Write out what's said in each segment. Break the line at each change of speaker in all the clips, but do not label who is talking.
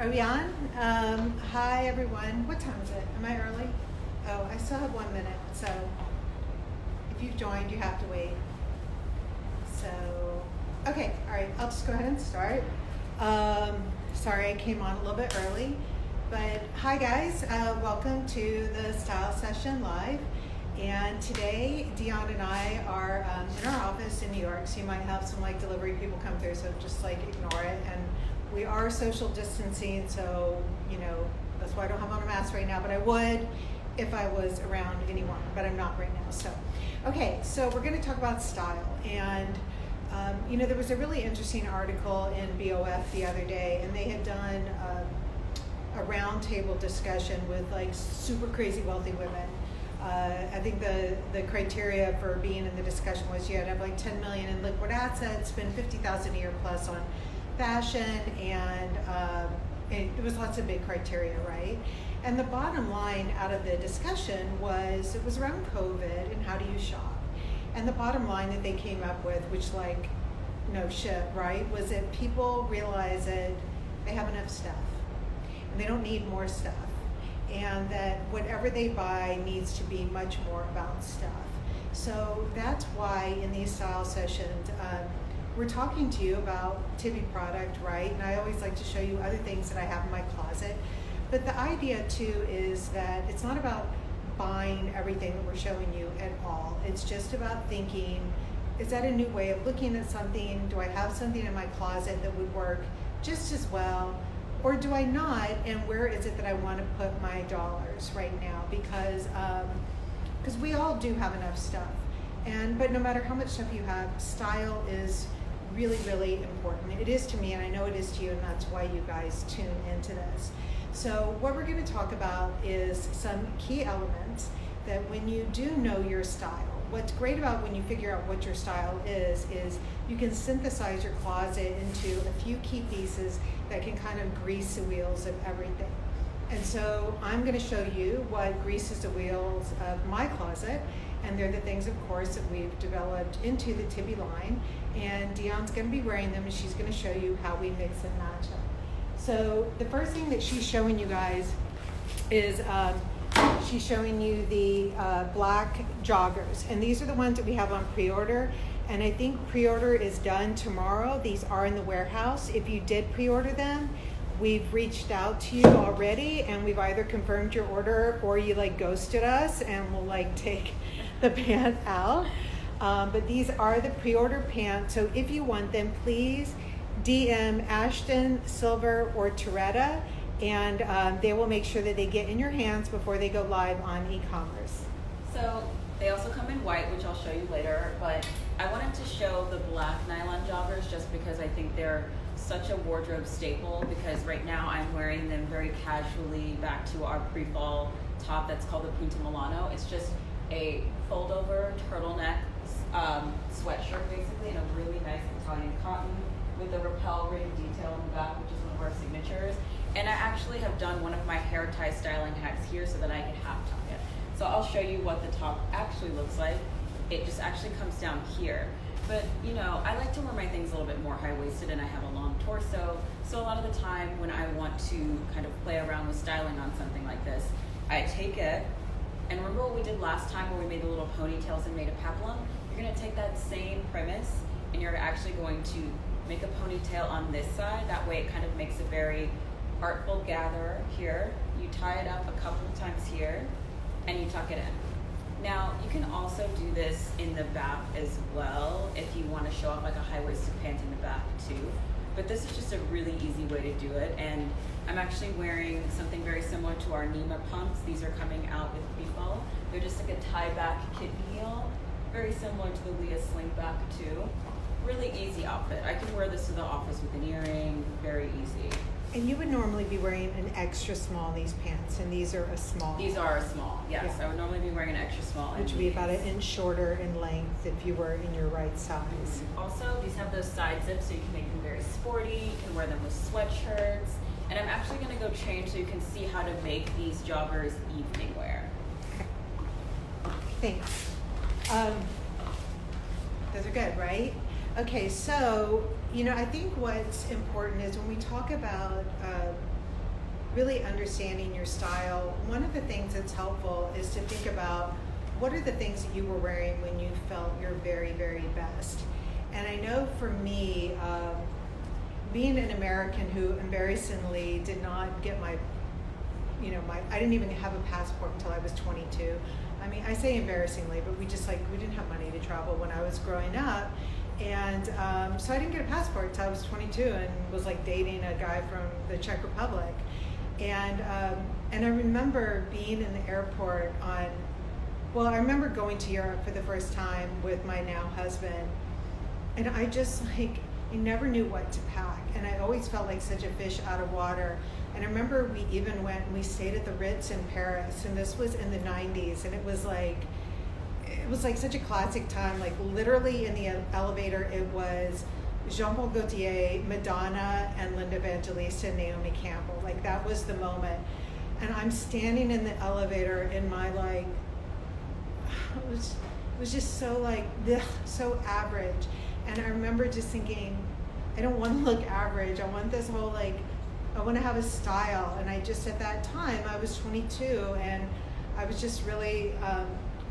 Are we on? Hi, everyone. What time is it? Am I early? Oh, I still have 1 minute. So if you've joined, you have to wait. So, okay. All right. I'll just go ahead and start. Sorry, I came on a little bit early. But hi, guys. Welcome to the Style Session Live. And today, Dion and I are in our office in New York. So you might have some delivery people come through. So just ignore it. And we are social distancing, so that's why I don't have on a mask right now, but I would if I was around anyone, but I'm not right now. So we're going to talk about style. And there was a really interesting article in BOF the other day, and they had done a roundtable discussion with super crazy wealthy women. I think the criteria for being in the discussion was you had to have 10 million in liquid assets, spend 50,000 a year plus on fashion, and it was lots of big criteria, right? And the bottom line out of the discussion it was around COVID and how do you shop. And the bottom line that they came up with, which no shit, right, was that people realize that they have enough stuff and they don't need more stuff, and that whatever they buy needs to be much more about stuff. So that's why in these style sessions, we're talking to you about Tibi product, right? And I always like to show you other things that I have in my closet. But the idea too is that it's not about buying everything that we're showing you at all. It's just about thinking, is that a new way of looking at something? Do I have something in my closet that would work just as well? Or do I not? And where is it that I want to put my dollars right now? Because we all do have enough stuff. But no matter how much stuff you have, style is really, really important. It is to me, and I know it is to you, and that's why you guys tune into this. So what we're going to talk about is some key elements that when you do know your style, what's great about when you figure out what your style is you can synthesize your closet into a few key pieces that can kind of grease the wheels of everything. And so I'm going to show you what greases the wheels of my closet. And they're the things, of course, that we've developed into the Tibi line. And Dion's going to be wearing them, and she's going to show you how we mix and match them. So the first thing that she's showing you guys is she's showing you the black joggers. And these are the ones that we have on pre-order. And I think pre-order is done tomorrow. These are in the warehouse. If you did pre-order them, we've reached out to you already, and we've either confirmed your order or you ghosted us, and we'll take the pant out. But these are the pre-order pants. So if you want them, please DM Ashton, Silver, or Toretta, and they will make sure that they get in your hands before they go live on e-commerce.
So they also come in white, which I'll show you later, but I wanted to show the black nylon joggers just because I think they're such a wardrobe staple, because right now I'm wearing them very casually back to our pre-fall top that's called the Punta Milano. It's just a fold-over turtleneck sweatshirt basically in a really nice Italian cotton with the rappel ring detail in the back, which is one of our signatures. And I actually have done one of my hair tie styling hacks here so that I can half tie it. So I'll show you what the top actually looks like. It just actually comes down here. But I like to wear my things a little bit more high-waisted, and I have a long torso. So a lot of the time when I want to kind of play around with styling on something like this, I take it, and remember what we did last time where we made the little ponytails and made a peplum? You're going to take that same premise, and you're actually going to make a ponytail on this side. That way it kind of makes a very artful gather here. You tie it up a couple of times here, and you tuck it in. Now, you can also do this in the back as well if you want to show off a high-waisted pant in the back too. But this is just a really easy way to do it. And I'm actually wearing something very similar to our Nima pumps. These are coming out with pre-fall. They're just a tie-back kitten heel, very similar to the Leah slingback too. Really easy outfit. I can wear this to the office with an earring, very easy.
And you would normally be wearing an extra small in these pants, and these are a small.
These are a small, yes. Yeah. I would normally be wearing an extra small.
Which would be about 1 inch shorter in length if you were in your right size.
Mm-hmm. Also, these have those side zips, so you can make them very sporty. You can wear them with sweatshirts. And I'm actually going to go change so you can see how to make these joggers evening wear.
Okay. Thanks. Those are good, right? Okay, so, I think what's important is when we talk about really understanding your style, one of the things that's helpful is to think about what are the things that you were wearing when you felt your very, very best. And I know for me, being an American who embarrassingly did not get my, I didn't even have a passport until I was 22. I mean, I say embarrassingly, but we didn't have money to travel when I was growing up. And so I didn't get a passport until I was 22 and was like dating a guy from the Czech Republic. And I remember being in the airport I remember going to Europe for the first time with my now husband. And I just I never knew what to pack. And I always felt like such a fish out of water. And I remember we even went and we stayed at the Ritz in Paris. And this was in the 90s. And it was like such a classic time. Like literally in the elevator, it was Jean-Paul Gaultier, Madonna, and Linda Evangelista and Naomi Campbell. Like that was the moment. And I'm standing in the elevator in my it was just so so average. And I remember just thinking, I don't want to look average. I want this whole I want to have a style. And I just at that time I was 22 and I was just really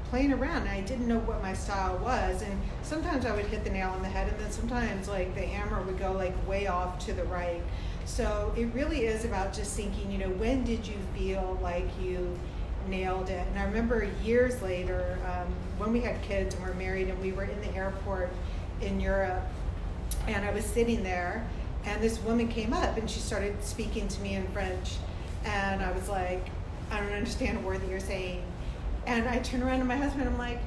playing around. I didn't know what my style was, and sometimes I would hit the nail on the head, and then sometimes the hammer would go way off to the right. So it really is about just thinking, when did you feel like you nailed it? And I remember years later, when we had kids and were married and we were in the airport in Europe, and I was sitting there and this woman came up and she started speaking to me in French, and I was like, I don't understand a word that you're saying. And I turned around to my husband, I'm like,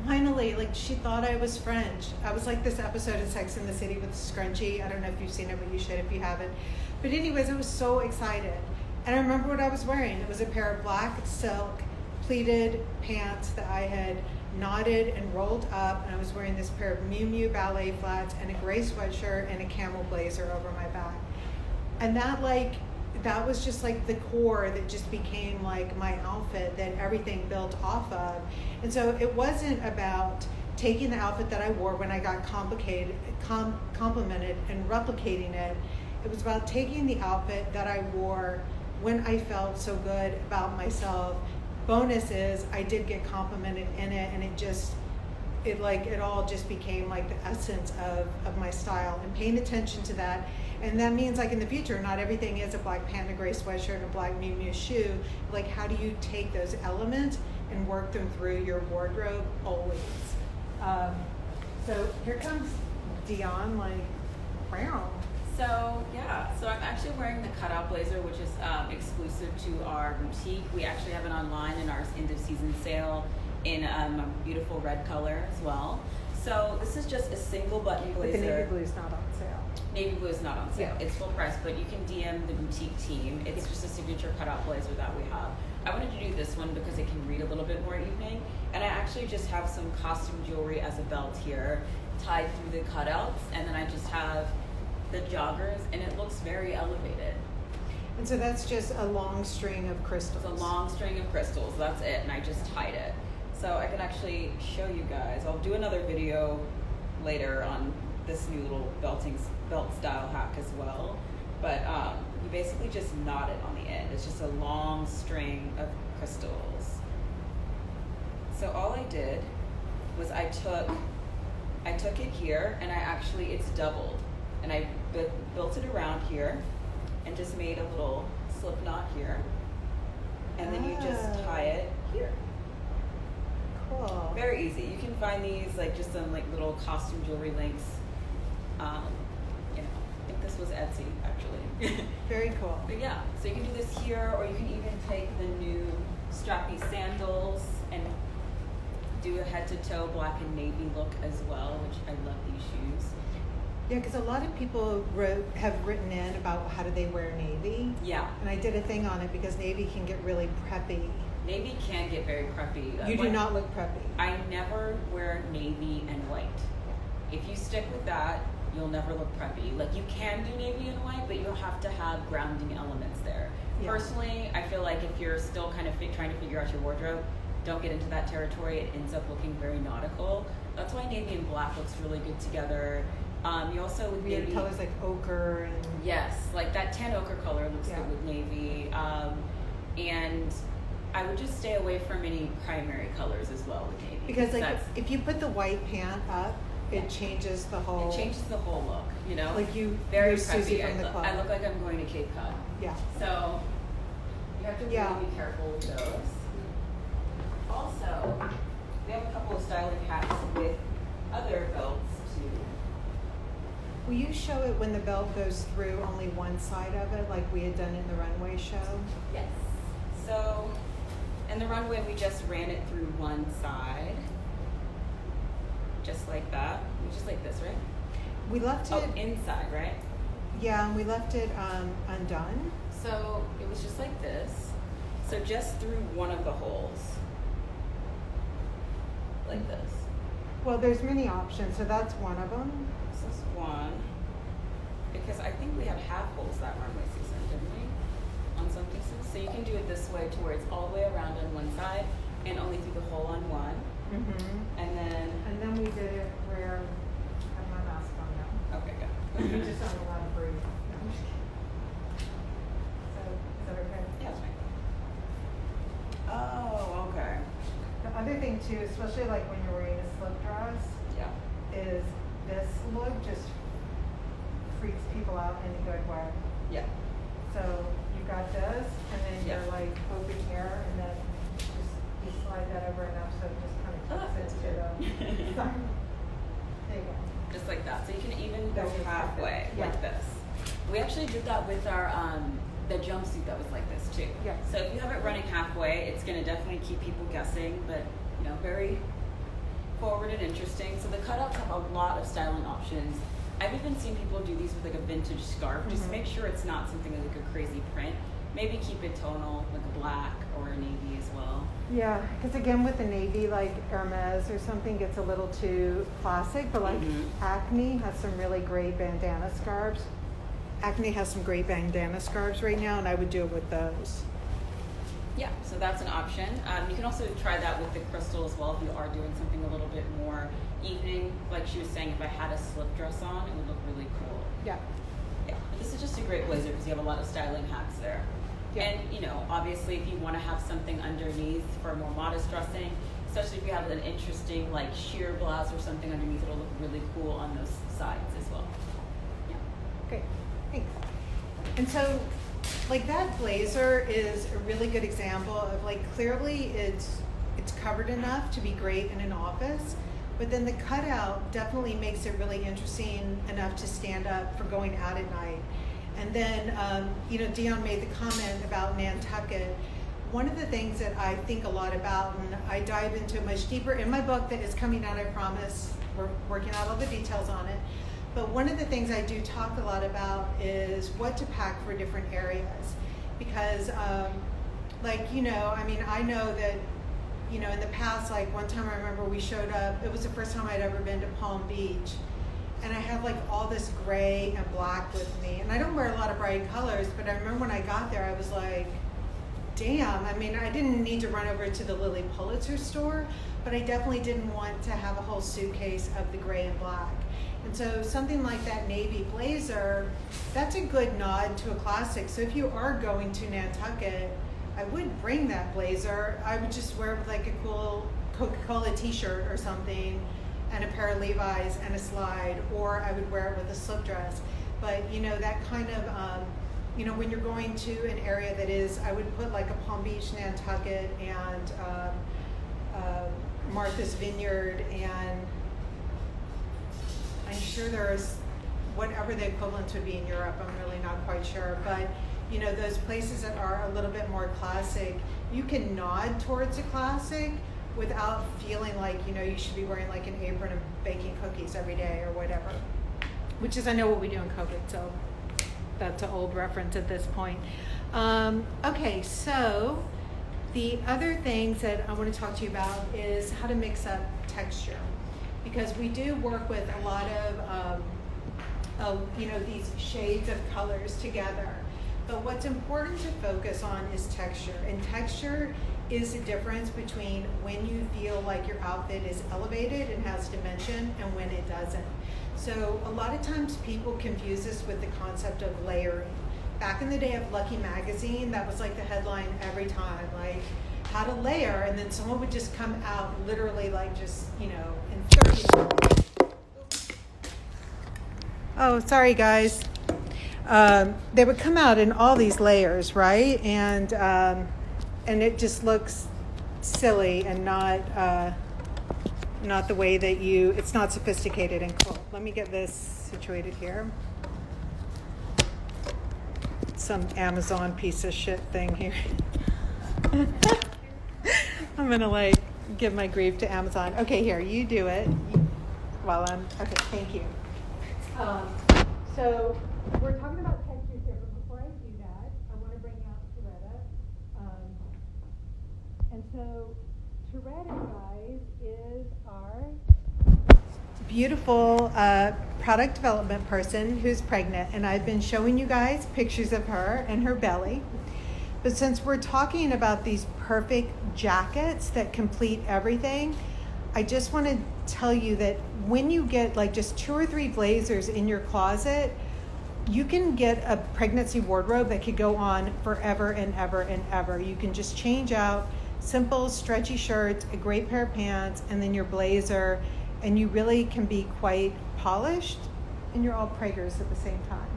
finally, she thought I was French. I was like this episode of Sex and the City with Scrunchy. I don't know if you've seen it, but you should if you haven't. But anyways, I was so excited. And I remember what I was wearing. It was a pair of black silk pleated pants that I had knotted and rolled up. And I was wearing this pair of Miu Miu ballet flats and a gray sweatshirt and a camel blazer over my back. And that was just the core that just became my outfit that everything built off of. And so it wasn't about taking the outfit that I wore when I got complimented and replicating it. It was about taking the outfit that I wore when I felt so good about myself. Bonus is I did get complimented in it, and it all just became the essence of my style, and paying attention to that. And that means in the future, not everything is a black pant and a gray sweatshirt and a black Miu Miu shoe. How do you take those elements and work them through your wardrobe always? So here comes Dion, brown.
So I'm actually wearing the cutout blazer, which is exclusive to our boutique. We actually have it online in our end of season sale in a beautiful red color as well. So this is just a single button blazer.
But the navy blue is not on sale.
Navy blue is not on sale.
Yeah.
It's full price, but you can DM the boutique team. It's just a signature cutout blazer that we have. I wanted to do this one because it can read a little bit more evening, and I actually just have some costume jewelry as a belt here tied through the cutouts, and then I just have the joggers, and it looks very elevated.
And so that's just a long string of crystals.
It's a long string of crystals, that's it, and I just tied it. So I can actually show you guys. I'll do another video later on this new little belt style hack as well. But you basically just knot it on the end. It's just a long string of crystals. So all I did was I took it here, and it's doubled. And I built it around here and just made a little slip knot here. And then you just tie it here.
Cool.
Very easy. You can find these just some little costume jewelry links. I think this was Etsy actually.
Very cool.
But yeah, so you can do this here, or you can even take the new strappy sandals and do a head to toe black and navy look as well, which I love these shoes.
Yeah, because a lot of people have written in about how do they wear navy.
Yeah.
And I did a thing on it because navy can get really preppy.
Navy can get very preppy.
You do not look preppy.
I never wear navy and white. If you stick with that, you'll never look preppy. You can do navy and white, but you'll have to have grounding elements there. Yeah. Personally, I feel like if you're still kind of trying to figure out your wardrobe, don't get into that territory. It ends up looking very nautical. That's why navy and black looks really good together. You also with
weird
navy
colors like ochre and
yes, like that tan ochre color looks
Yeah.
good with navy. And I would just stay away from any primary colors as well with navy.
because like
that's-
if you put the white pant up, it changes the whole.
it changes the whole look, you know.
Like you're
very
Susie
preppy.
from the club.
I look like I'm going to Cape Cod.
Yeah.
So you have to really
Yeah.
be careful with those. Also, we have a couple of styling hats with other belts too.
Will you show it when the belt goes through only one side of it, like we had done in the runway show?
Yes. So, in the runway, we just ran it through one side, just like that. Just like this, right?
We left it.
Oh, inside, right?
Yeah, and we left it undone.
So it was just like this. So just through one of the holes, like this.
Well, there's many options, so that's one of them.
This is one. Because I think we have half holes that runway season, didn't we? On some pieces. So you can do it this way to where it's all the way around on one side and only through the hole on one.
Mm-hmm.
And then,
And then we did it where I have my mask on now.
okay, good.
You just aren't allowed to breathe. No, I'm just kidding. So, is that okay?
Yeah, that's fine. Oh, okay.
The other thing too, especially like when you're wearing a slip dress,
Yeah.
is this look just freaks people out in a good way.
Yeah.
So you've got this, and then
Yeah.
you're like open here, and then just you slide that over enough so it just kind of
Oh,
tucks
that's
into
good.
the. There you go.
Just like that. So you can even go
That's just
halfway
perfect. Yeah.
like this. We actually did that with our the jumpsuit that was like this too.
Yeah.
So if you have it running halfway, it's gonna definitely keep people guessing, but you know, very forward and interesting. So the cutouts have a lot of styling options. I've even seen people do these with like a vintage scarf. Just
Mhm.
make sure it's not something like a crazy print. Maybe keep it tonal, like a black or a navy as well.
Yeah, because again with the navy, like Hermes or something gets a little too classic, but like
Mhm.
Acne has some really great bandana scarves. Acne has some great bandana scarves right now, and I would do it with those.
Yeah, so that's an option. You can also try that with the crystal as well if you are doing something a little bit more evening. Like she was saying, if I had a slip dress on, it would look really cool.
Yeah.
Yeah, but this is just a great blazer because you have a lot of styling hacks there.
Yeah.
And, you know, obviously if you want to have something underneath for more modest dressing, especially if you have an interesting like sheer blouse or something underneath, it'll look really cool on those sides as well. Yeah.
Great, thanks. And so, like that blazer is a really good example of like clearly it's covered enough to be great in an office, but then the cutout definitely makes it really interesting enough to stand up for going out at night. And then, you know, Dion made the comment about Nantucket. One of the things that I think a lot about, and I dive into much deeper in my book that is coming out, I promise, we're working out all the details on it. But one of the things I do talk a lot about is what to pack for different areas. Because, like, you know, I mean, I know that, you know, in the past, like one time I remember we showed up, it was the first time I'd ever been to Palm Beach. And I had like all this gray and black with me. And I don't wear a lot of bright colors, but I remember when I got there, I was like, damn. I mean, I didn't need to run over to the Lilly Pulitzer store, but I definitely didn't want to have a whole suitcase of the gray and black. And so something like that navy blazer, that's a good nod to a classic. So if you are going to Nantucket, I would bring that blazer. I would just wear it with like a cool Coca-Cola t-shirt or something, and a pair of Levi's and a slide, or I would wear it with a slip dress. But you know, that kind of, you know, when you're going to an area that is, I would put like a Palm Beach, Nantucket, and Martha's Vineyard, and I'm sure there's whatever the equivalents would be in Europe, I'm really not quite sure, but you know, those places that are a little bit more classic, you can nod towards a classic without feeling like, you know, you should be wearing like an apron and baking cookies every day or whatever, which is, I know what we do in COVID, so that's an old reference at this point. Okay, so the other things that I want to talk to you about is how to mix up texture, because we do work with a lot of you know, these shades of colors together. But what's important to focus on is texture. And texture is the difference between when you feel like your outfit is elevated and has dimension and when it doesn't. So a lot of times people confuse this with the concept of layering. Back in the day of Lucky Magazine, that was like the headline every time, like how to layer, and then someone would just come out literally like just, you know, in 30 minutes. Oh, sorry guys. They would come out in all these layers, right? And it just looks silly and not the way that it's not sophisticated and cool. Let me get this situated here. Some Amazon piece of shit thing here. I'm gonna like give my grief to Amazon. Okay, here, you do it while okay, thank you. So we're talking about textures here, but before I do that, I want to bring out Toretta. And so Toretta, guys, is our beautiful product development person who's pregnant, and I've been showing you guys pictures of her and her belly. But since we're talking about these perfect jackets that complete everything, I just want to tell you that when you get like just 2 or 3 blazers in your closet, you can get a pregnancy wardrobe that could go on forever and ever and ever. You can just change out simple stretchy shirts, a great pair of pants, and then your blazer, and you really can be quite polished, and you're all preggers at the same time.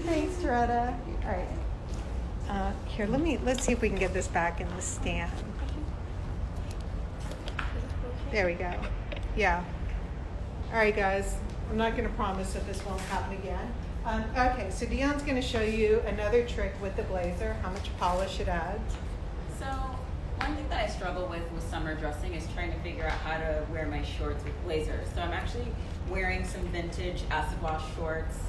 Thanks, Toretta. All right. Here, let's see if we can get this back in the stand. There we go. Yeah. All right, guys. I'm not going to promise that this won't happen again. Okay, so Dion's going to show you another trick with the blazer, how much polish it adds.
So one thing that I struggle with summer dressing is trying to figure out how to wear my shorts with blazers. So I'm actually wearing some vintage acid wash shorts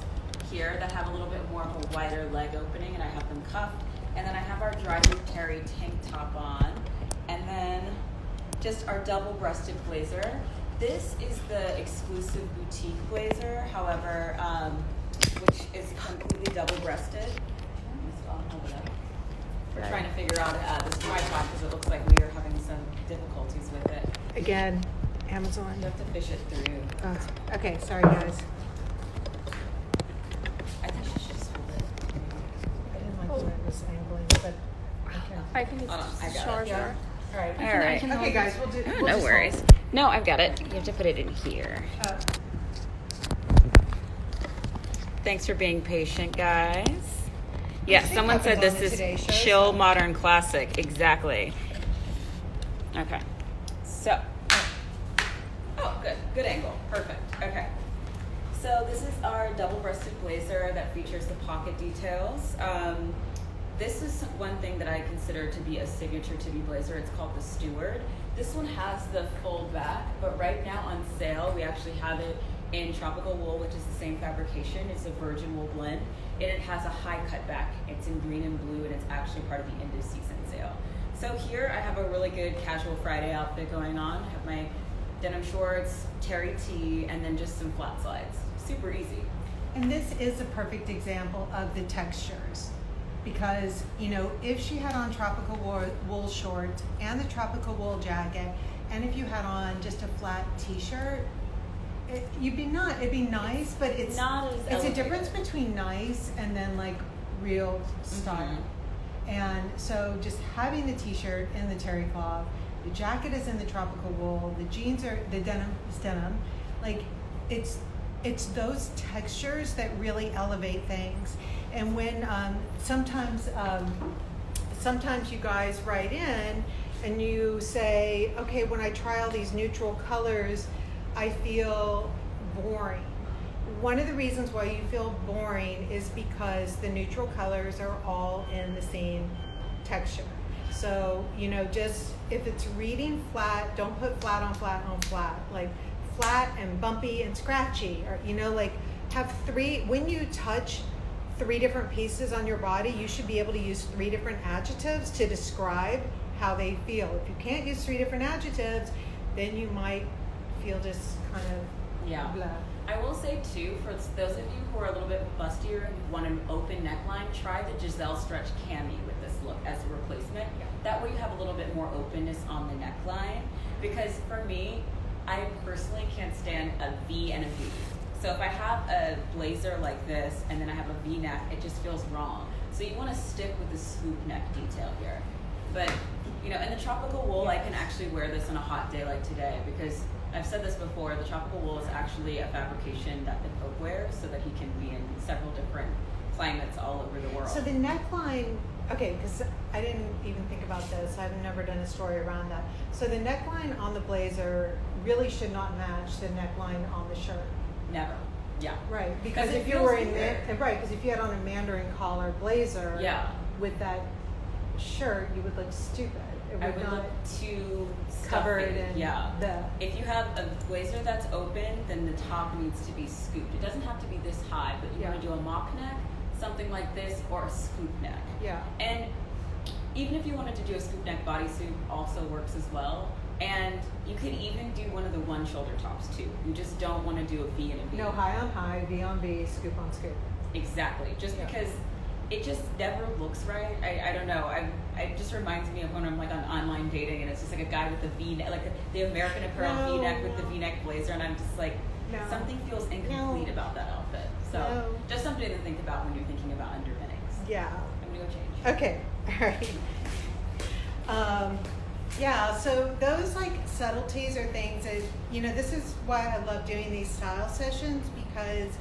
here that have a little bit more of a wider leg opening, and I have them cuffed. And then I have our Dry Loop Terry tank top on, and then just our double-breasted blazer. This is the exclusive boutique blazer, however, which is completely double-breasted. We're trying to figure out this tripod because it looks like we are having some difficulties with it.
Again, Amazon.
You have to fish it through.
Okay, sorry guys.
I think she should just hold it.
I didn't like the way it was angling, but okay.
I can just charge her.
All right.
All right.
Okay, guys, we'll do.
No worries. No, I've got it. You have to put it in here. Thanks for being patient, guys. Yeah, someone said this is chill modern classic. Exactly. Okay. So. Oh, good. Good angle. Perfect. Okay. So this is our double-breasted blazer that features the pocket details. This is one thing that I consider to be a signature Tibi blazer. It's called the Steward. This one has the full back, but right now on sale, we actually have it in tropical wool, which is the same fabrication. It's a virgin wool blend, and it has a high cut back. It's in green and blue, and it's actually part of the end of season sale. So here I have a really good casual Friday outfit going on. I have my denim shorts, terry tee, and then just some flat slides. Super easy.
And this is a perfect example of the textures. Because, you know, if she had on tropical wool shorts and the tropical wool jacket, and if you had on just a flat t-shirt, it'd be nice, but it's
not as
it's
elevated.
a difference between nice and then like real style. Mm-hmm. And so just having the t-shirt in the terry cloth, the jacket is in the tropical wool, the jeans are, the denim is denim, like it's those textures that really elevate things. And when sometimes you guys write in and you say, okay, when I try all these neutral colors, I feel boring. One of the reasons why you feel boring is because the neutral colors are all in the same texture. So, you know, just if it's reading flat, don't put flat on flat on flat. Like flat and bumpy and scratchy, or, you know, like have when you touch 3 different pieces on your body, you should be able to use 3 different adjectives to describe how they feel. If you can't use 3 different adjectives, then you might feel just kind of blah.
I will say too, for those of you who are a little bit bustier and want an open neckline, try the Giselle Stretch Cami with this look as a replacement.
Yeah.
That way you have a little bit more openness on the neckline. Because for me, I personally can't stand a V and a V. So if I have a blazer like this and then I have a V neck, it just feels wrong. So you want to stick with the scoop neck detail here. But in the tropical wool, I can actually wear this on a hot day like today because I've said this before, the tropical wool is actually a fabrication that the Pope wears so that he can be in several different climates all over the world.
So the neckline, okay, because I didn't even think about this. I've never done a story around that. So the neckline on the blazer really should not match the neckline on the shirt.
Never. Yeah.
Right, because
it
if you
feels
were in
weird.
because if you had on a Mandarin collar blazer with that shirt, you would look stupid. It
I
would
would
not
look too
covered
stuffy.
in
If you have a blazer that's open, then the top needs to be scooped. It doesn't have to be this high, but you want to do a mock neck, something like this, or a scoop neck.
Yeah.
And even if you wanted to do a scoop neck bodysuit, also works as well. And you could even do one of the one shoulder tops too. You just don't want to do a V and a V.
No, high on high, V on V, scoop on scoop.
Exactly. Just because it just never looks right. I don't know. It just reminds me of when I'm like on online dating and it's just like a guy with a V neck, like the American Apparel V neck with the V neck blazer, and I'm just like, something feels incomplete about that outfit. So just something to think about when you're thinking about underpinnings.
Yeah.
I'm gonna go change.
Okay. All right. So those like subtleties are things that, this is why I love doing these style sessions, because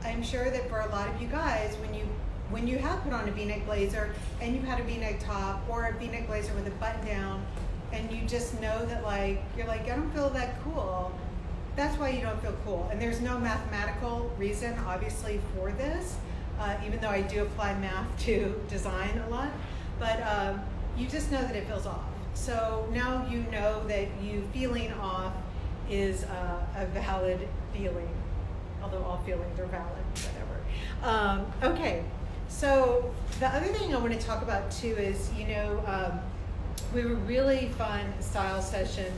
I'm sure that for a lot of you guys, when you have put on a V-neck blazer and you've had a V-neck top or a V-neck blazer with a button down and you just know that you're like, I don't feel that cool. That's why you don't feel cool. And there's no mathematical reason, obviously, for this, even though I do apply math to design a lot, but you just know that it feels off. So now you know that you feeling off is a valid feeling, although all feelings are valid, whatever. Okay, so the other thing I want to talk about too is, we have a really fun style session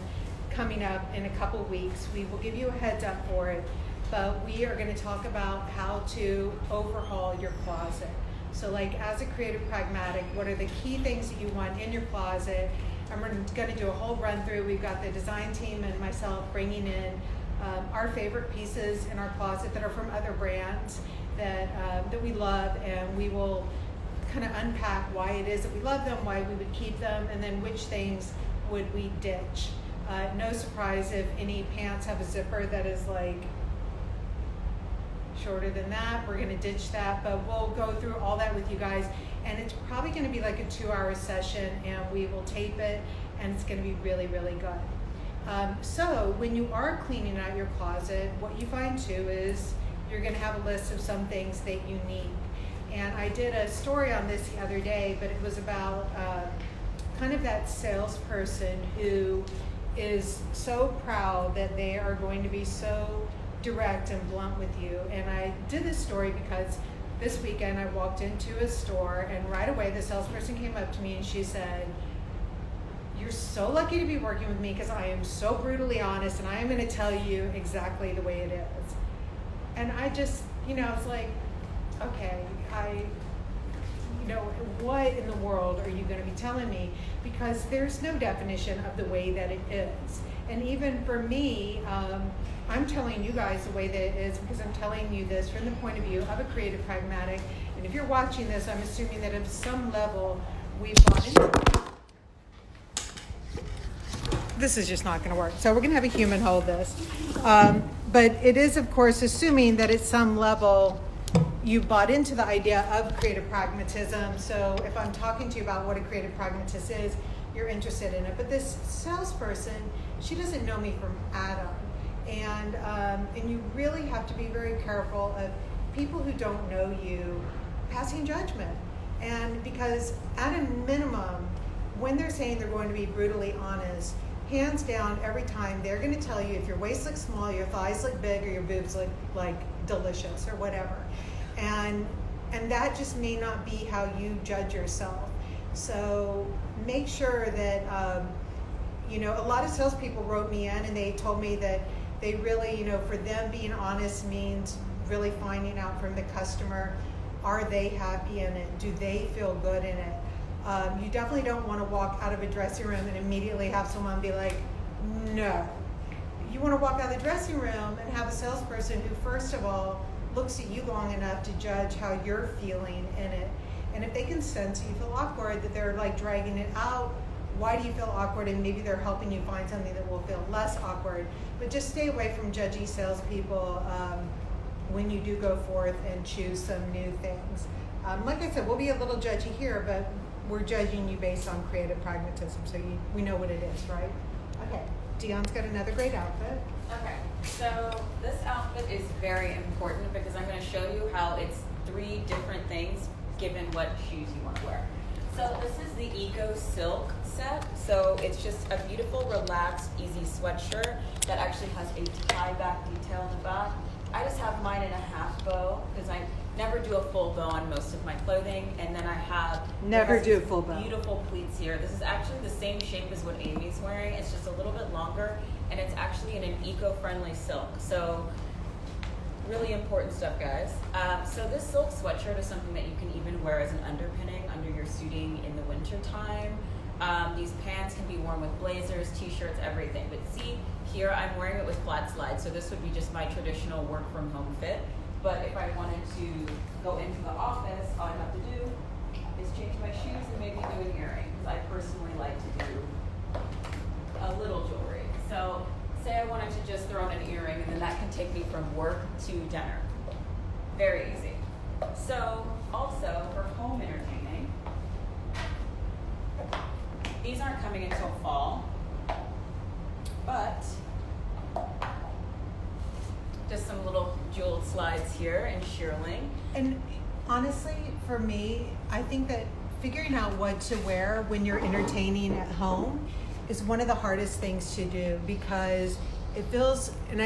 coming up in a couple weeks. We will give you a heads up for it, but we are going to talk about how to overhaul your closet. So as a creative pragmatic, what are the key things that you want in your closet? And we're going to do a whole run through. We've got the design team and myself bringing in our favorite pieces in our closet that are from other brands that we love, and we will kind of unpack why it is that we love them, why we would keep them, and then which things would we ditch. No surprise if any pants have a zipper that is shorter than that, we're going to ditch that, but we'll go through all that with you guys, and it's probably going to be like a 2-hour session, and we will tape it, and it's going to be really, really good. So when you are cleaning out your closet, what you find too is you're going to have a list of some things that you need. And I did a story on this the other day, but it was about kind of that salesperson who is so proud that they are going to be so direct and blunt with you. And I did this story because this weekend I walked into a store, and right away the salesperson came up to me and she said, "You're so lucky to be working with me because I am so brutally honest and I am going to tell you exactly the way it is." And I just, it's like, okay, what in the world are you going to be telling me? Because there's no definition of the way that it is. And even for me, I'm telling you guys the way that it is because I'm telling you this from the point of view of a creative pragmatic. And if you're watching this, I'm assuming that at some level we've bought into it. This is just not going to work. So we're going to have a human hold this. But it is, of course, assuming that at some level you bought into the idea of creative pragmatism. So if I'm talking to you about what a creative pragmatist is, you're interested in it. But this salesperson, she doesn't know me from Adam. And you really have to be very careful of people who don't know you passing judgment. And because at a minimum, when they're saying they're going to be brutally honest, hands down, every time they're going to tell you if your waist looks small, your thighs look big, or your boobs look like delicious or whatever. And that just may not be how you judge yourself. So make sure that, a lot of salespeople wrote me in and they told me that They really, for them, being honest means really finding out from the customer, are they happy in it? Do they feel good in it? You definitely don't want to walk out of a dressing room and immediately have someone be like, no. You want to walk out of the dressing room and have a salesperson who, first of all, looks at you long enough to judge how you're feeling in it. And if they can sense you feel awkward, that they're like dragging it out, why do you feel awkward? And maybe they're helping you find something that will feel less awkward. But just stay away from judgy salespeople when you do go forth and choose some new things. Like I said, we'll be a little judgy here, but we're judging you based on creative pragmatism, so we know what it is, right? Okay, Dion's got another great outfit.
Okay, so this outfit is very important because I'm going to show you how it's 3 different things given what shoes you want to wear. So this is the Eco Silk set. So it's just a beautiful, relaxed, easy sweatshirt that actually has a tie-back detail in the back. I just have mine in a half bow because I never do a full bow on most of my clothing. And then I have beautiful pleats here. This is actually the same shape as what Amy's wearing. It's just a little bit longer, and it's actually in an eco-friendly silk. So really important stuff, guys. So this silk sweatshirt is something that you can even wear as an underpinning under your suiting in the winter time. These pants can be worn with blazers, t-shirts, everything. But see, here I'm wearing it with flat slides, so this would be just my traditional work from home fit. But if I wanted to go into the office, all I have to do is change my shoes and maybe do an earring. I personally like to do a little jewelry. So say I wanted to just throw in an earring, and then that can take me from work to dinner. Very easy. So also for home entertaining, these aren't coming until fall, but just some little jeweled slides here in shearling.
And honestly, for me, I think that figuring out what to wear when you're entertaining at home is one of the hardest things to do, because it feels, and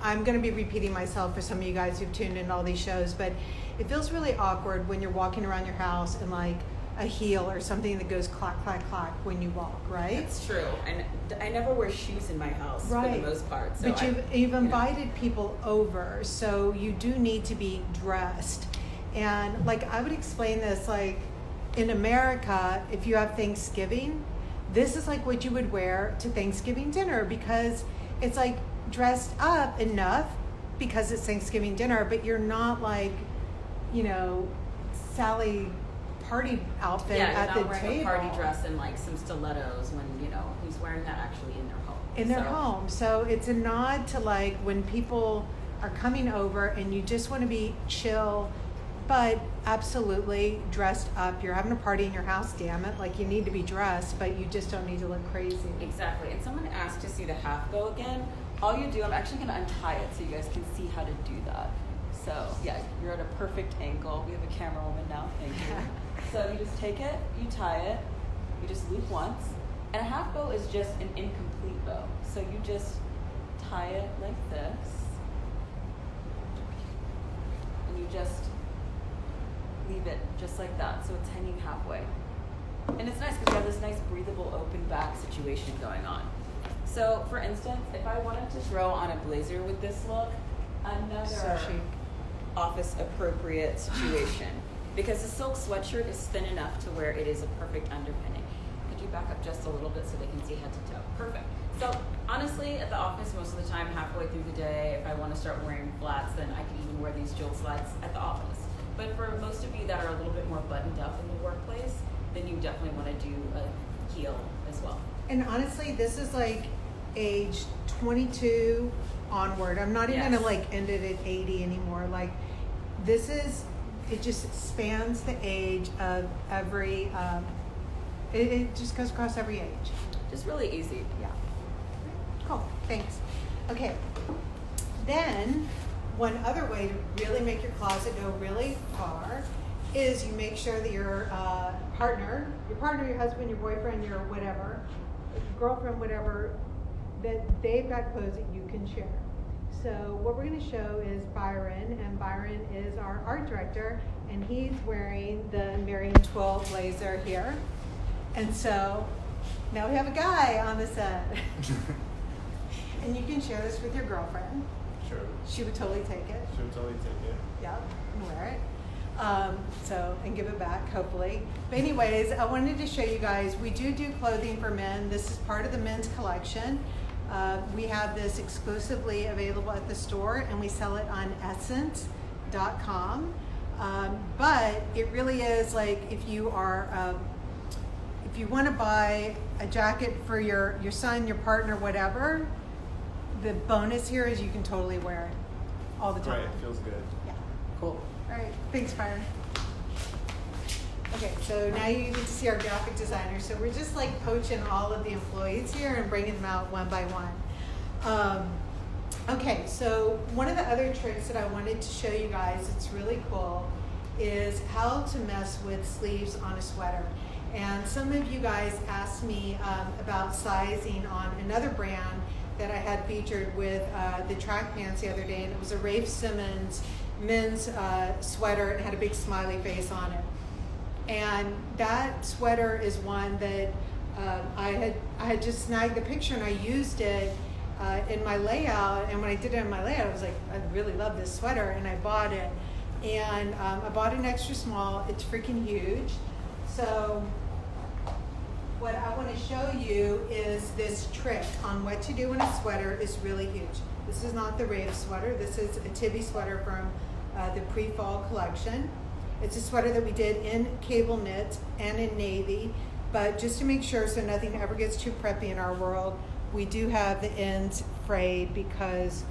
I'm going to be repeating myself for some of you guys who've tuned in all these shows, but it feels really awkward when you're walking around your house in like a heel or something that goes clack, clack, clack when you walk, right?
That's true. And I never wear shoes in my house for the most part. So
but you've invited people over, so you do need to be dressed. And like I would explain this, like in America, if you have Thanksgiving, this is like what you would wear to Thanksgiving dinner, because it's like dressed up enough because it's Thanksgiving dinner, but you're not like, Sally party outfit at the table.
Yeah, you're not wearing a party dress and like some stilettos when, who's wearing that actually in their home.
In their home. So it's a nod to like when people are coming over and you just want to be chill, but absolutely dressed up. You're having a party in your house, damn it. Like you need to be dressed, but you just don't need to look crazy.
Exactly. And someone asked to see the half bow again. All you do, I'm actually going to untie it so you guys can see how to do that. So yeah, you're at a perfect angle. We have a camera woman now, thank you. So you just take it, you tie it, you just loop once. And a half bow is just an incomplete bow. So you just tie it like this. And you just leave it just like that. So it's hanging halfway. And it's nice because you have this nice breathable open back situation going on. So for instance, if I wanted to throw on a blazer with this look, another office appropriate situation. Because the silk sweatshirt is thin enough to where it is a perfect underpinning. Could you back up just a little bit so they can see head to toe? Perfect. So honestly, at the office most of the time, halfway through the day, if I want to start wearing flats, then I can even wear these jeweled slides at the office. But for most of you that are a little bit more buttoned up in the workplace, then you definitely want to do a heel as well.
And honestly, this is like age 22 onward. I'm not even going to like end it at 80 anymore. Like this is, it just spans the age of every, it just goes across every age.
Just really easy.
Yeah. Cool, thanks. Okay, then one other way to really make your closet go really far is you make sure that your partner, your husband, your boyfriend, your whatever, girlfriend, whatever, that they've got clothes that you can share. So what we're going to show is Byron, and Byron is our art director, and he's wearing the Marion Twill blazer here. And so now we have a guy on the set. And you can share this with your girlfriend.
Sure.
She would totally take it.
She would totally take it.
Yep, and wear it. And give it back, hopefully. But anyways, I wanted to show you guys, we do clothing for men. This is part of the men's collection. We have this exclusively available at the store, and we sell it on essence.com. But it really is like if you want to buy a jacket for your son, your partner, whatever, the bonus here is you can totally wear it all the time.
Right, feels good.
Yeah.
Cool.
All right, thanks, Byron. Okay, so now you get to see our graphic designer. So we're just like poaching all of the employees here and bringing them out one by one. Okay, so one of the other tricks that I wanted to show you guys, it's really cool, is how to mess with sleeves on a sweater. And some of you guys asked me about sizing on another brand that I had featured with the track pants the other day, and it was a Rafe Simmons men's sweater. It had a big smiley face on it. And that sweater is one that I had just snagged the picture and I used it in my layout. And when I did it in my layout, I was like, I really love this sweater, and I bought it. And I bought an extra small. It's freaking huge. So what I want to show you is this trick on what to do when a sweater is really huge. This is not the Rafe sweater. This is a Tibi sweater from the pre-fall collection. It's a sweater that we did in cable knit and in navy, but just to make sure so nothing ever gets too preppy in our world, we do have the ends frayed because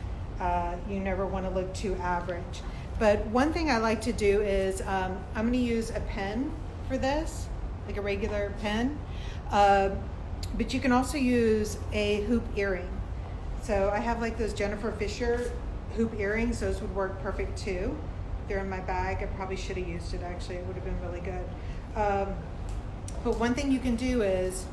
you never want to look too average. But one thing I like to do is I'm going to use a pen for this, like a regular pen, but you can also use a hoop earring. So I have like those Jennifer Fisher hoop earrings. Those would work perfect too. They're in my bag. I probably should have used it actually. It would have been really good. But one thing you can do is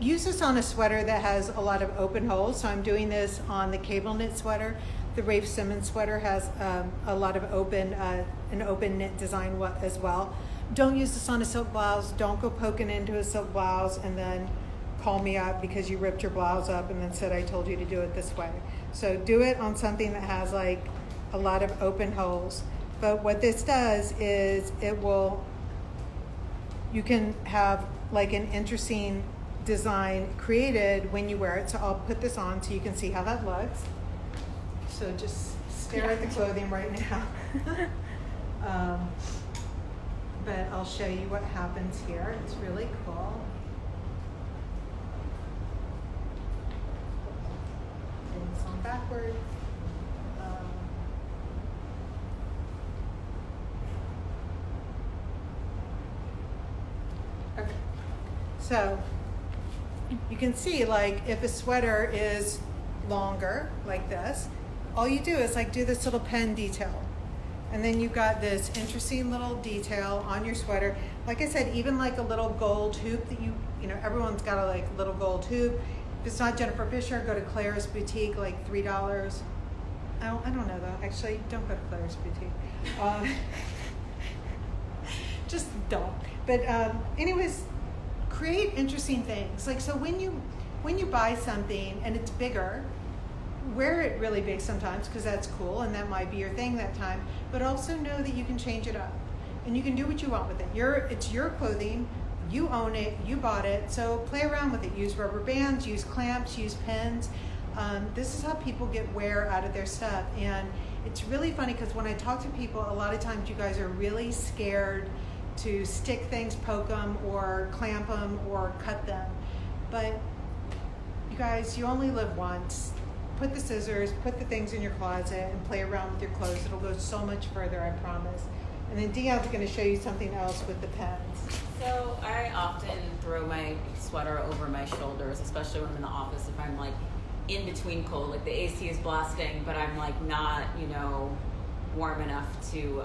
use this on a sweater that has a lot of open holes. So I'm doing this on the cable knit sweater. The Rafe Simmons sweater has a lot of an open knit design as well. Don't use this on a silk blouse. Don't go poking into a silk blouse and then call me up because you ripped your blouse up and then said I told you to do it this way. So do it on something that has like a lot of open holes. But what this does is you can have like an interesting design created when you wear it. So I'll put this on so you can see how that looks. So just stare at the clothing right now. But I'll show you what happens here. It's really cool. Putting this on backwards. Okay. So you can see, like, if a sweater is longer, like this, all you do is like do this little pen detail. And then you've got this interesting little detail on your sweater. Like I said, even like a little gold hoop that you know, everyone's got a like little gold hoop. If it's not Jennifer Fisher, go to Claire's Boutique, like $3. I don't know though. Actually, don't go to Claire's Boutique. Just don't. But anyways, create interesting things. Like, so when you buy something and it's bigger, wear it really big sometimes because that's cool and that might be your thing that time, but also know that you can change it up and you can do what you want with it. It's your clothing, you own it, you bought it, so play around with it. Use rubber bands, use clamps, use pins. This is how people get wear out of their stuff. And it's really funny because when I talk to people, a lot of times you guys are really scared to stick things, poke them, or clamp them, or cut them. But you guys, you only live once. Put the scissors, put the things in your closet, and play around with your clothes. It'll go so much further, I promise. And then Dion's going to show you something else with the pens.
So I often throw my sweater over my shoulders, especially when I'm in the office, if I'm like in between cold, like the AC is blasting, but I'm like not, warm enough to,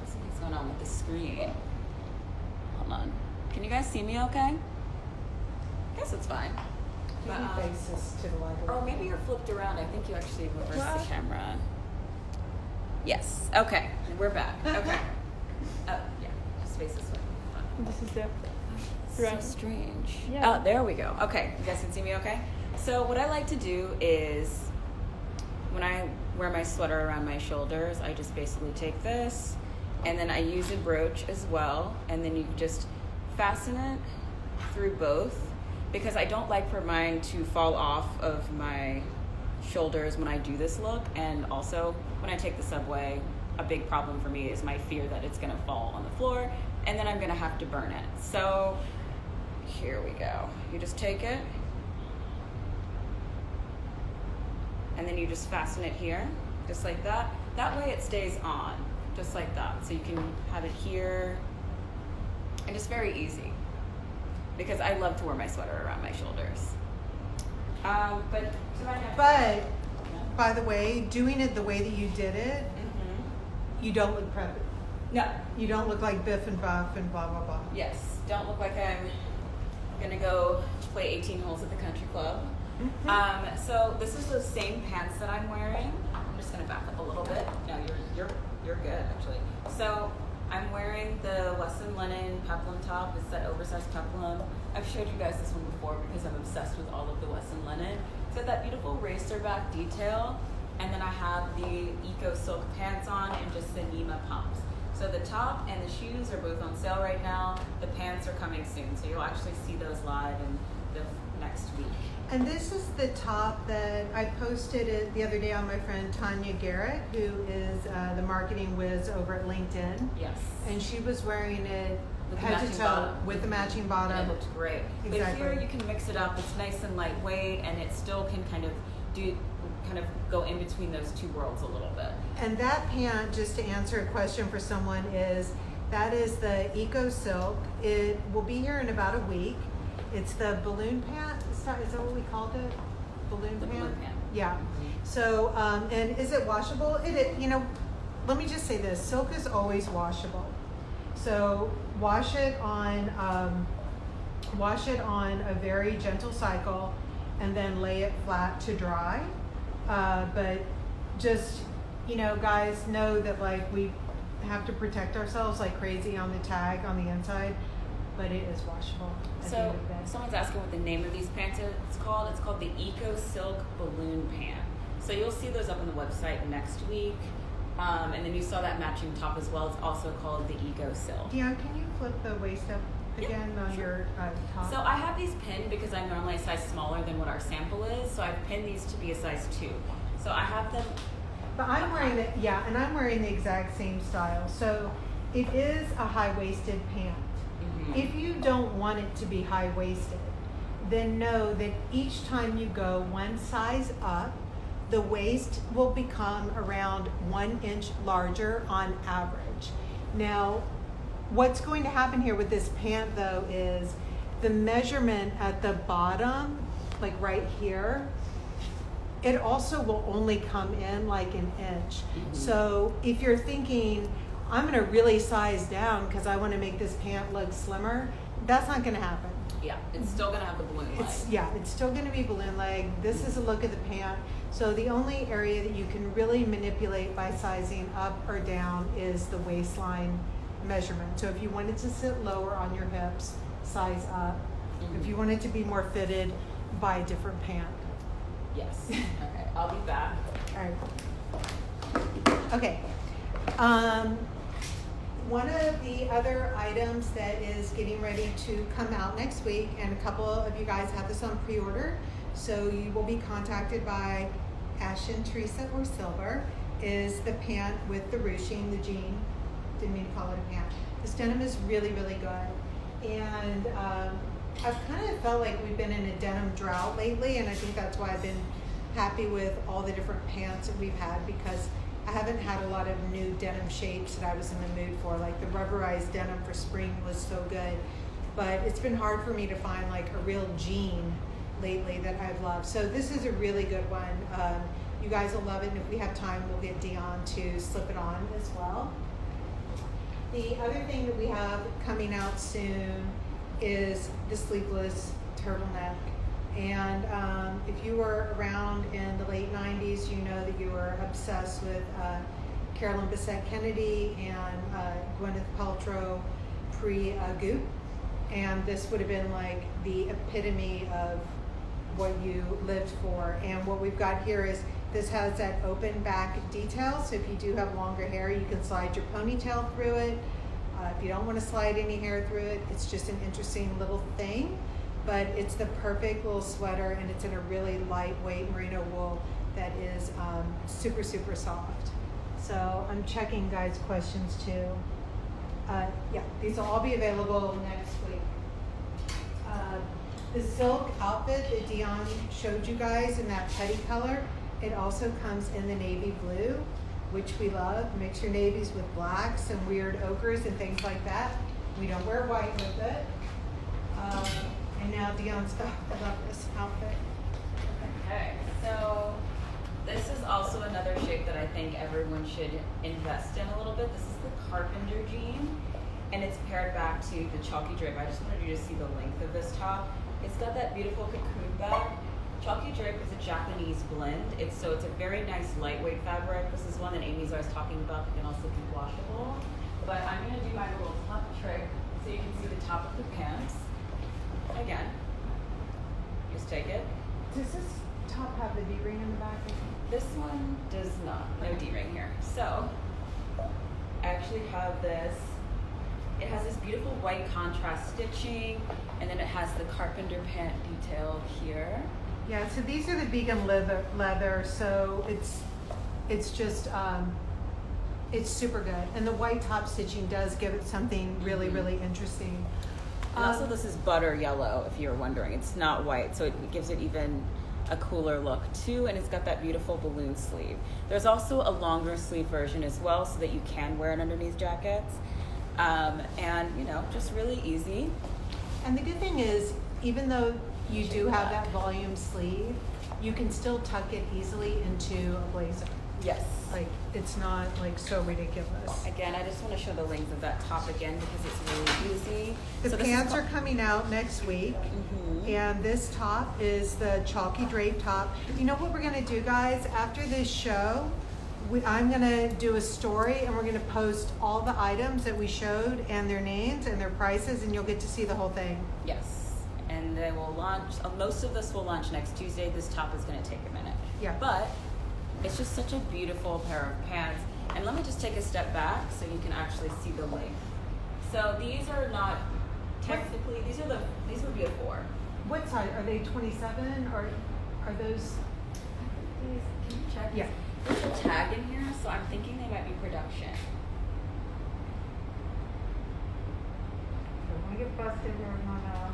something's going on with the screen. Hold on. Can you guys see me okay? I guess it's fine.
You can face this to the library.
Or maybe you're flipped around. I think you actually reversed the camera. Yes. Okay. We're back. Okay. Yeah. Just face this way.
This is the
So strange.
Yeah.
Oh, there we go. Okay. You guys can see me okay? So what I like to do is when I wear my sweater around my shoulders, I just basically take this and then I use a brooch as well, and then you just fasten it through both, because I don't like for mine to fall off of my shoulders when I do this look. And also when I take the subway, a big problem for me is my fear that it's gonna fall on the floor and then I'm gonna have to burn it. So here we go. You just take it and then you just fasten it here, just like that. That way it stays on, just like that. So you can have it here, and it's very easy because I love to wear my sweater around my shoulders. But
by the way, doing it the way that you did it, you don't look preppy.
No.
You don't look like Biff and Buff and blah, blah, blah.
Yes, don't look like I'm gonna go play 18 holes at the country club. So this is the same pants that I'm wearing. I'm just gonna back up a little bit. No, you're good actually. So I'm wearing the Weston linen peplum top. It's that oversized peplum. I've showed you guys this one before because I'm obsessed with all of the Weston linen. It's got that beautiful racer back detail, and then I have the Eco Silk pants on and just the Nima pumps. So the top and the shoes are both on sale right now. The pants are coming soon, so you'll actually see those live in the next week.
And this is the top that I posted it the other day on my friend Tanya Garrett, who is the marketing whiz over at LinkedIn.
Yes.
And she was wearing it
With the
head to
matching
toe
bottom.
with the matching bottom.
And it looked great.
Exactly.
But here you can mix it up. It's nice and lightweight, and it still can kind of go in between those two worlds a little bit.
And that pant, just to answer a question for someone, that is the Eco Silk. It will be here in about a week. It's the balloon pant. Is that what we called it? Balloon
The
pant?
balloon pant.
Yeah. So, and is it washable? Let me just say this. Silk is always washable. So wash it on a very gentle cycle and then lay it flat to dry. But just, guys know that like we have to protect ourselves like crazy on the tag on the inside, but it is washable.
So someone's asking what the name of these pants is called. It's called the Eco Silk Balloon Pant. So you'll see those up on the website next week. And then you saw that matching top as well. It's also called the Eco Silk.
Dion, can you flip the waist up again on your top?
So I have these pinned because I'm normally a size smaller than what our sample is. So I've pinned these to be a size 2. So I have them.
But I'm wearing it, and I'm wearing the exact same style. So it is a high-waisted pant. If you don't want it to be high-waisted, then know that each time you go one size up, the waist will become around 1 inch larger on average. Now, what's going to happen here with this pant though is the measurement at the bottom, like right here, it also will only come in like an inch. So if you're thinking, I'm gonna really size down because I wanna make this pant look slimmer, that's not gonna happen.
Yeah, it's still gonna have the balloon leg.
It's still gonna be balloon leg. This is a look of the pant. So the only area that you can really manipulate by sizing up or down is the waistline measurement. So if you want it to sit lower on your hips, size up. If you want it to be more fitted, buy a different pant.
Yes. Okay, I'll be back.
All right. Okay. One of the other items that is getting ready to come out next week, and a couple of you guys have this on pre-order, so you will be contacted by Ashton, Teresa, or Silver, is the pant with the ruching, the jean. Didn't mean to call it a pant. This denim is really, really good. And I've kind of felt like we've been in a denim drought lately, and I think that's why I've been happy with all the different pants that we've had, because I haven't had a lot of new denim shapes that I was in the mood for. Like the rubberized denim for spring was so good, but it's been hard for me to find like a real jean lately that I've loved. So this is a really good one. You guys will love it, and if we have time, we'll get Dion to slip it on as well. The other thing that we have coming out soon is the sleeveless turtleneck. And if you were around in the late 90s, you know that you were obsessed with Carolyn Bessette Kennedy and Gwyneth Paltrow pre-Goop. And this would have been like the epitome of what you lived for. And what we've got here is this has that open back detail. So if you do have longer hair, you can slide your ponytail through it. If you don't want to slide any hair through it, it's just an interesting little thing. But it's the perfect little sweater, and it's in a really lightweight merino wool that is super, super soft. So I'm checking guys' questions too. Yeah, these will all be available next week. The silk outfit that Dion showed you guys in that putty color, it also comes in the navy blue, which we love. Mix your navies with blacks and weird ochres and things like that. We don't wear white with it. And now Dion's, I love this outfit.
Okay, so this is also another shape that I think everyone should invest in a little bit. This is the carpenter jean, and it's paired back to the chalky drape. I just wanted you to see the length of this top. It's got that beautiful cocoon back. Chalky drape is a Japanese blend. It's a very nice lightweight fabric. This is one that Amy's always talking about that can also be washable. But I'm gonna do my little top trick so you can see the top of the pants. Again, just take it.
Does this top have the D-ring in the back?
This one does not. No D-ring here. So I actually have this. It has this beautiful white contrast stitching, and then it has the carpenter pant detail here.
Yeah, so these are the vegan leather, so it's just it's super good, and the white top stitching does give it something really, really interesting.
And also, this is butter yellow, if you're wondering. It's not white, so it gives it even a cooler look too, and it's got that beautiful balloon sleeve. There's also a longer sleeve version as well, so that you can wear it underneath jackets. And just really easy.
And the good thing is, even though you do have that volume sleeve, you can still tuck it easily into a blazer.
Yes.
Like, it's not like so ridiculous.
Again, I just want to show the length of that top again because it's really easy.
The pants are coming out next week.
Mm-hmm.
And this top is the chalky drape top. You know what we're gonna do, guys? After this show, I'm gonna do a story, and we're gonna post all the items that we showed and their names and their prices, and you'll get to see the whole thing.
Yes. And they will launch, most of this will launch next Tuesday. This top is gonna take a minute.
Yeah.
But it's just such a beautiful pair of pants. And let me just take a step back so you can actually see the length. So these are not technically, these would be a 4.
What size? Are they 27 or are those?
Can you check?
Yeah.
There's a tag in here, so I'm thinking they might be production.
Don't want to get busted, we're gonna,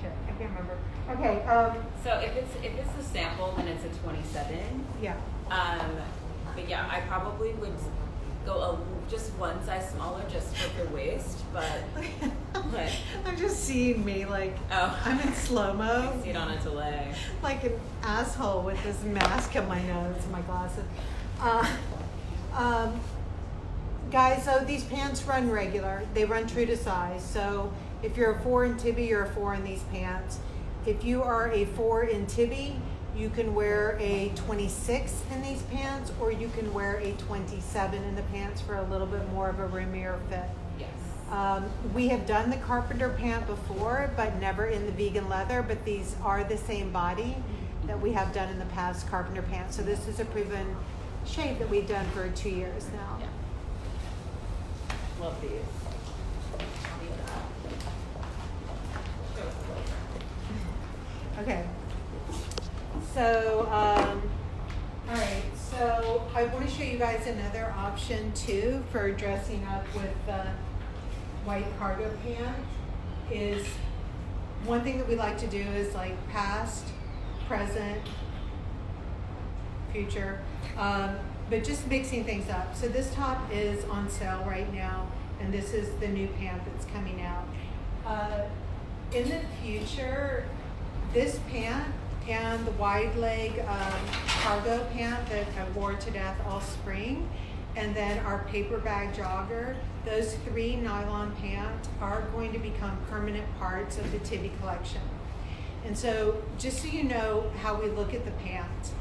shit, I can't remember. Okay,
So if it's the sample, then it's a 27.
yeah.
But yeah, I probably would go just one size smaller just for the waist, but
I'm just seeing me like,
oh,
I'm in
I
slow-mo.
see it on a delay.
Like an asshole with this mask on my nose and my glasses. Guys, so these pants run regular. They run true to size. So if you're a 4 in Tibi, you're a 4 in these pants. If you are a 4 in Tibi, you can wear a 26 in these pants, or you can wear a 27 in the pants for a little bit more of a roomier fit.
Yes.
We have done the carpenter pant before, but never in the vegan leather, but these are the same body that we have done in the past carpenter pants. So this is a proven shape that we've done for 2 years now.
Yeah. Love these.
Okay. So, all right. So I want to show you guys another option too for dressing up with the white cargo pant. Is one thing that we like to do is like past, present, future, but just mixing things up. So this top is on sale right now, and this is the new pant that's coming out. In the future, this pant and the wide leg cargo pant that I wore to death all spring, and then our paper bag jogger, those 3 nylon pants are going to become permanent parts of the Tibi collection. And so just so you know how we look at the pants,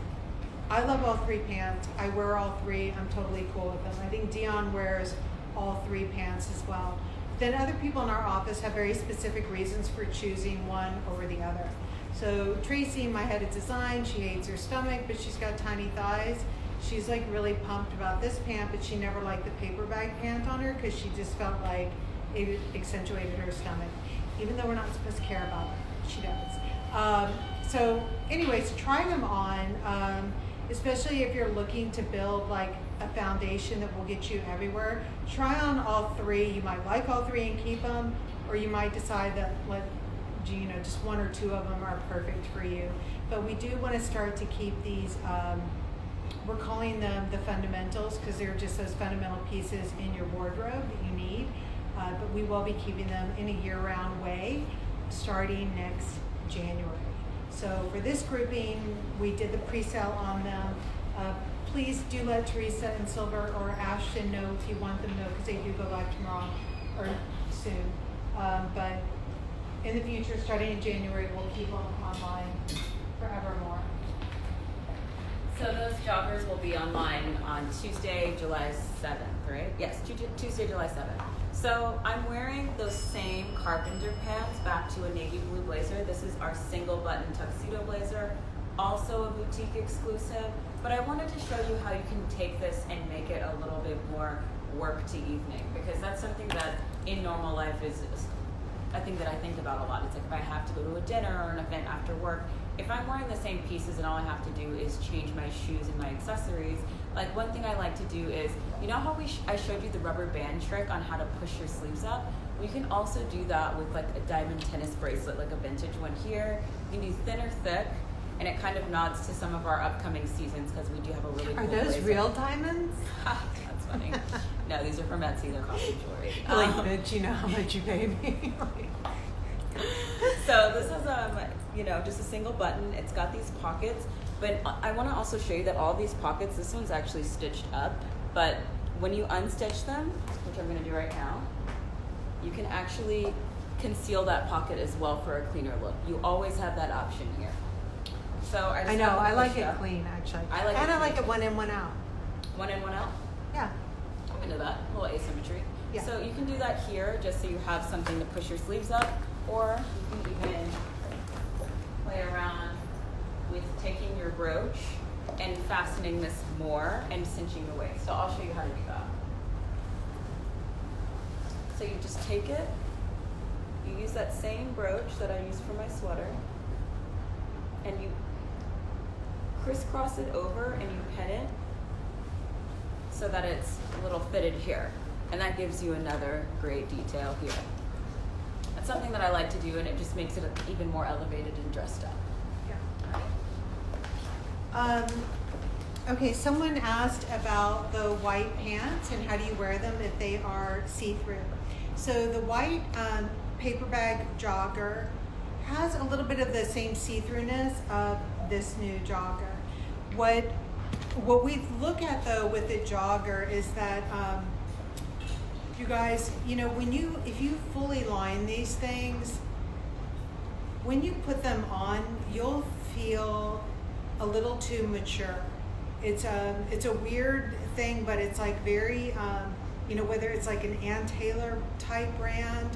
I love all 3 pants. I wear all 3. I'm totally cool with them. I think Dion wears all 3 pants as well. then other people in our office have very specific reasons for choosing one over the other. So Tracy, my head of design, she hates her stomach, but she's got tiny thighs. She's like really pumped about this pant, but she never liked the paper bag pant on her because she just felt like it accentuated her stomach. Even though we're not supposed to care about it, she does. So anyways, try them on, especially if you're looking to build like a foundation that will get you everywhere. Try on all three. You might like all three and keep them, or you might decide that just one or two of them are perfect for you. But we do want to start to keep these, we're calling them the fundamentals because they're just those fundamental pieces in your wardrobe that you need. But we will be keeping them in a year-round way starting next January. So for this grouping, we did the pre-sale on them. Please do let Teresa and Silver or Ashton know if you want them to know because they do go live tomorrow or soon. But in the future, starting in January, we'll keep them online forevermore.
So those joggers will be online on Tuesday, July 7th, right? Yes, Tuesday, July 7th. So I'm wearing those same carpenter pants back to a navy blue blazer. This is our single button tuxedo blazer, also a boutique exclusive. But I wanted to show you how you can take this and make it a little bit more work to evening, because that's something that in normal life is a thing that I think about a lot. It's like if I have to go to a dinner or an event after work, if I'm wearing the same pieces and all I have to do is change my shoes and my accessories, like one thing I like to do is, you know how I showed you the rubber band trick on how to push your sleeves up? Well, you can also do that with like a diamond tennis bracelet, like a vintage one here. You can do thin or thick, and it kind of nods to some of our upcoming seasons because we do have a really cool
Are those
blazer.
real diamonds?
That's funny. No, these are from Etsy. They're costume jewelry.
Like, bitch, you know how much you paid me.
So this is just a single button. It's got these pockets, but I want to also show you that all these pockets, this one's actually stitched up, but when you unstitch them, which I'm going to do right now, you can actually conceal that pocket as well for a cleaner look. You always have that option here. So I know,
I like it clean actually. I like it one in, one out.
One in, one out?
Yeah.
I'm into that. A little asymmetry.
Yeah.
So you can do that here just so you have something to push your sleeves up, or you can even play around with taking your brooch and fastening this more and cinching the waist. So I'll show you how to do that. So you just take it, you use that same brooch that I used for my sweater, and you crisscross it over and you pin it so that it's a little fitted here. And that gives you another great detail here. That's something that I like to do, and it just makes it even more elevated and dressed up.
Yeah. Okay, someone asked about the white pants and how do you wear them if they are see-through. So the white paper bag jogger has a little bit of the same see-throughness of this new jogger. What we look at though with the jogger is that you guys, if you fully line these things, when you put them on, you'll feel a little too mature. It's a weird thing, but it's like very, whether it's like an Ann Taylor type brand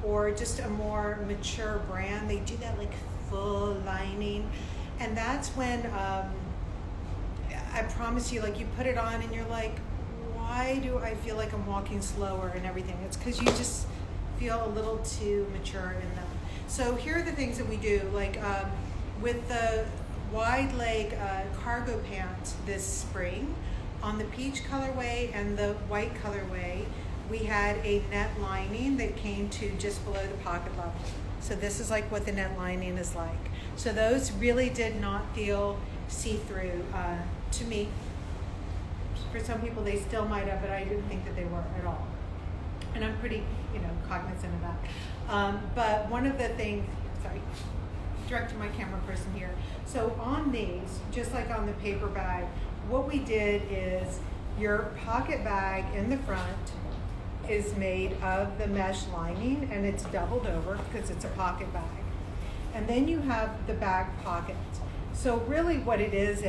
or just a more mature brand, they do that like full lining. And that's when, I promise you, like you put it on and you're like, why do I feel like I'm walking slower and everything? It's because you just feel a little too mature in them. So here are the things that we do, like with the wide leg cargo pants this spring, on the peach colorway and the white colorway, we had a net lining that came to just below the pocket level. So this is like what the net lining is like. So those really did not feel see-through to me. For some people they still might have, but I didn't think that they were at all. And I'm pretty, cognizant of that. But one of the things, direct to my camera person here. So on these, just like on the paper bag, what we did is your pocket bag in the front is made of the mesh lining and it's doubled over because it's a pocket bag. And then you have the back pocket. So really what it is